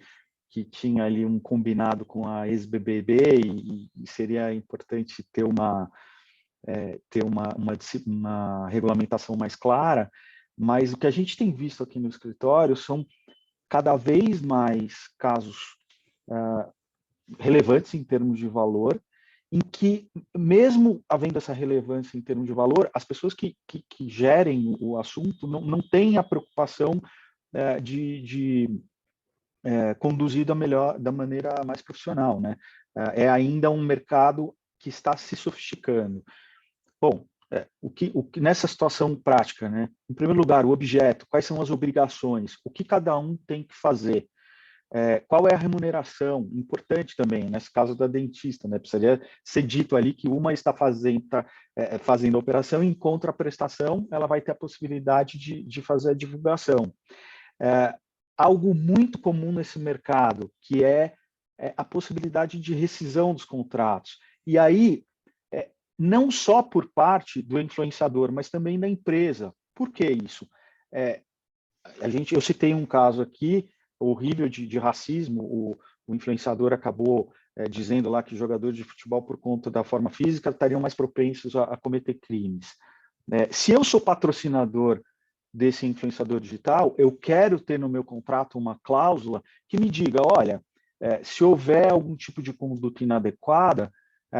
tinha ali um combinado com a ex-BBB e seria importante ter uma regulamentação mais clara, mas o que a gente tem visto aqui no escritório são cada vez mais casos relevantes em termos de valor, em que, mesmo havendo essa relevância em termos de valor, as pessoas que gerem o assunto não têm a preocupação de conduzir da maneira mais profissional, né? É ainda um mercado que está se sofisticando. Bom, nessa situação prática, né? Em primeiro lugar, o objeto, quais são as obrigações, o que cada um tem que fazer, qual é a remuneração, importante também, nesse caso da dentista, né? Precisaria ser dito ali que uma está fazendo a operação e, em contraprestação, ela vai ter a possibilidade de fazer a divulgação. Algo muito comum nesse mercado, que é a possibilidade de rescisão dos contratos. E aí, não só por parte do influenciador, mas também da empresa. Por que isso? Eu citei um caso aqui, horrível de racismo, o influenciador acabou dizendo lá que jogadores de futebol, por conta da forma física, estariam mais propensos a cometer crimes. Se eu sou patrocinador desse influenciador digital, eu quero ter no meu contrato uma cláusula que me diga, olha, se houver algum tipo de conduta inadequada,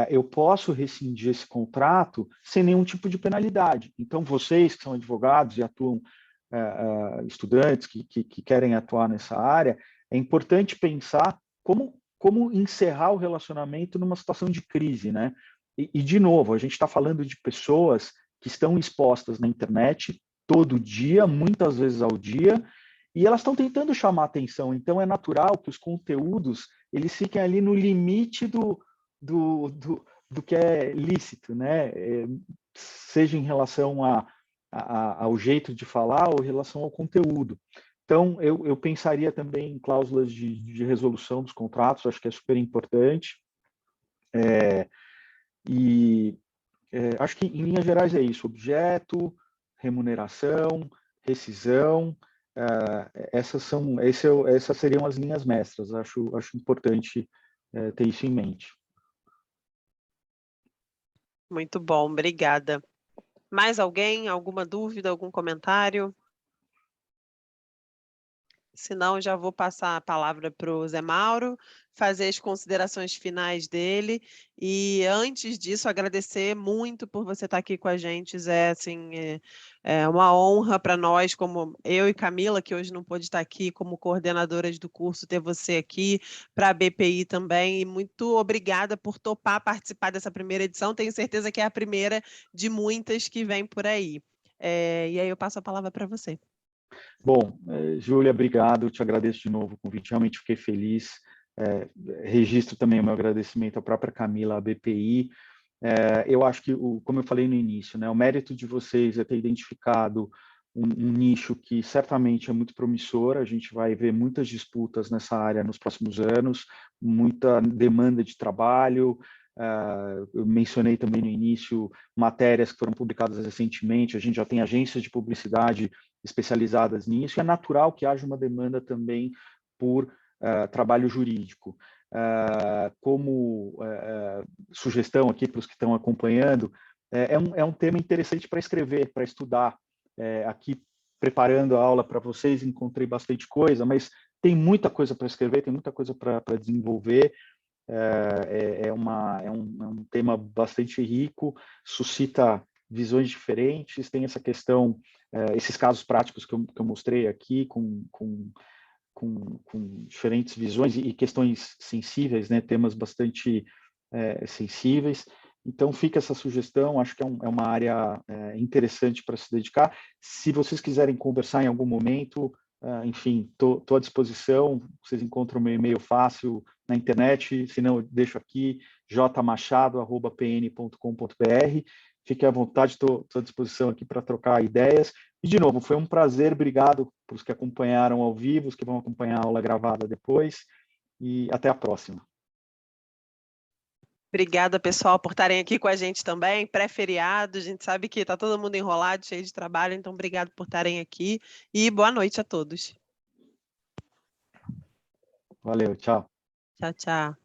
eu posso rescindir esse contrato sem nenhum tipo de penalidade. Então, vocês que são advogados e atuam, estudantes que querem atuar nessa área, é importante pensar como encerrar o relacionamento numa situação de crise, né? E de novo, a gente está falando de pessoas que estão expostas na internet todo dia, muitas vezes ao dia, e elas estão tentando chamar atenção. Então, é natural que os conteúdos eles fiquem ali no limite do que é lícito, né? Seja em relação ao jeito de falar ou em relação ao conteúdo. Então, eu pensaria também em cláusulas de resolução dos contratos, acho que é super importante. Acho que, em linhas gerais, é isso: objeto, remuneração, rescisão. Essas seriam as linhas mestras. Acho importante ter isso em mente. Muito bom, obrigada. Mais alguém? Alguma dúvida, algum comentário? Se não, já vou passar a palavra para o Zé Mauro, fazer as considerações finais dele. E antes disso, agradecer muito por você estar aqui com a gente, Zé. Assim, é uma honra para nós, como eu e Camila, que hoje não pôde estar aqui como coordenadoras do curso, ter você aqui, para a BPI também. E muito obrigada por topar participar dessa primeira edição. Tenho certeza que é a primeira de muitas que vem por aí. E aí eu passo a palavra para você. Bom, Júlia, obrigado, te agradeço de novo o convite, realmente fiquei feliz. Registro também o meu agradecimento à própria Camila, à BPI. Eu acho que, como eu falei no início, né, o mérito de vocês é ter identificado um nicho que certamente é muito promissor. A gente vai ver muitas disputas nessa área nos próximos anos, muita demanda de trabalho. Eu mencionei também no início matérias que foram publicadas recentemente. A gente já tem agências de publicidade especializadas nisso. É natural que haja uma demanda também por trabalho jurídico. Como sugestão aqui para os que estão acompanhando, é um tema interessante para escrever, para estudar. Aqui, preparando a aula para vocês, encontrei bastante coisa, mas tem muita coisa para escrever, tem muita coisa para desenvolver. É um tema bastante rico, suscita visões diferentes, tem essa questão, esses casos práticos que eu mostrei aqui, com diferentes visões e questões sensíveis, né, temas bastante sensíveis. Então, fica essa sugestão, acho que é uma área interessante para se dedicar. Se vocês quiserem conversar em algum momento, enfim, estou à disposição, vocês encontram meu e-mail fácil na internet, se não, eu deixo aqui, jmachado@pn.com.br. Fiquem à vontade, estou à disposição aqui para trocar ideias. E, de novo, foi um prazer, obrigado para os que acompanharam ao vivo, os que vão acompanhar a aula gravada depois, e até a próxima. Obrigada, pessoal, por estarem aqui com a gente também, pré-feriado, a gente sabe que está todo mundo enrolado, cheio de trabalho, então obrigado por estarem aqui e boa noite a todos. Valeu, tchau. Tchau, tchau.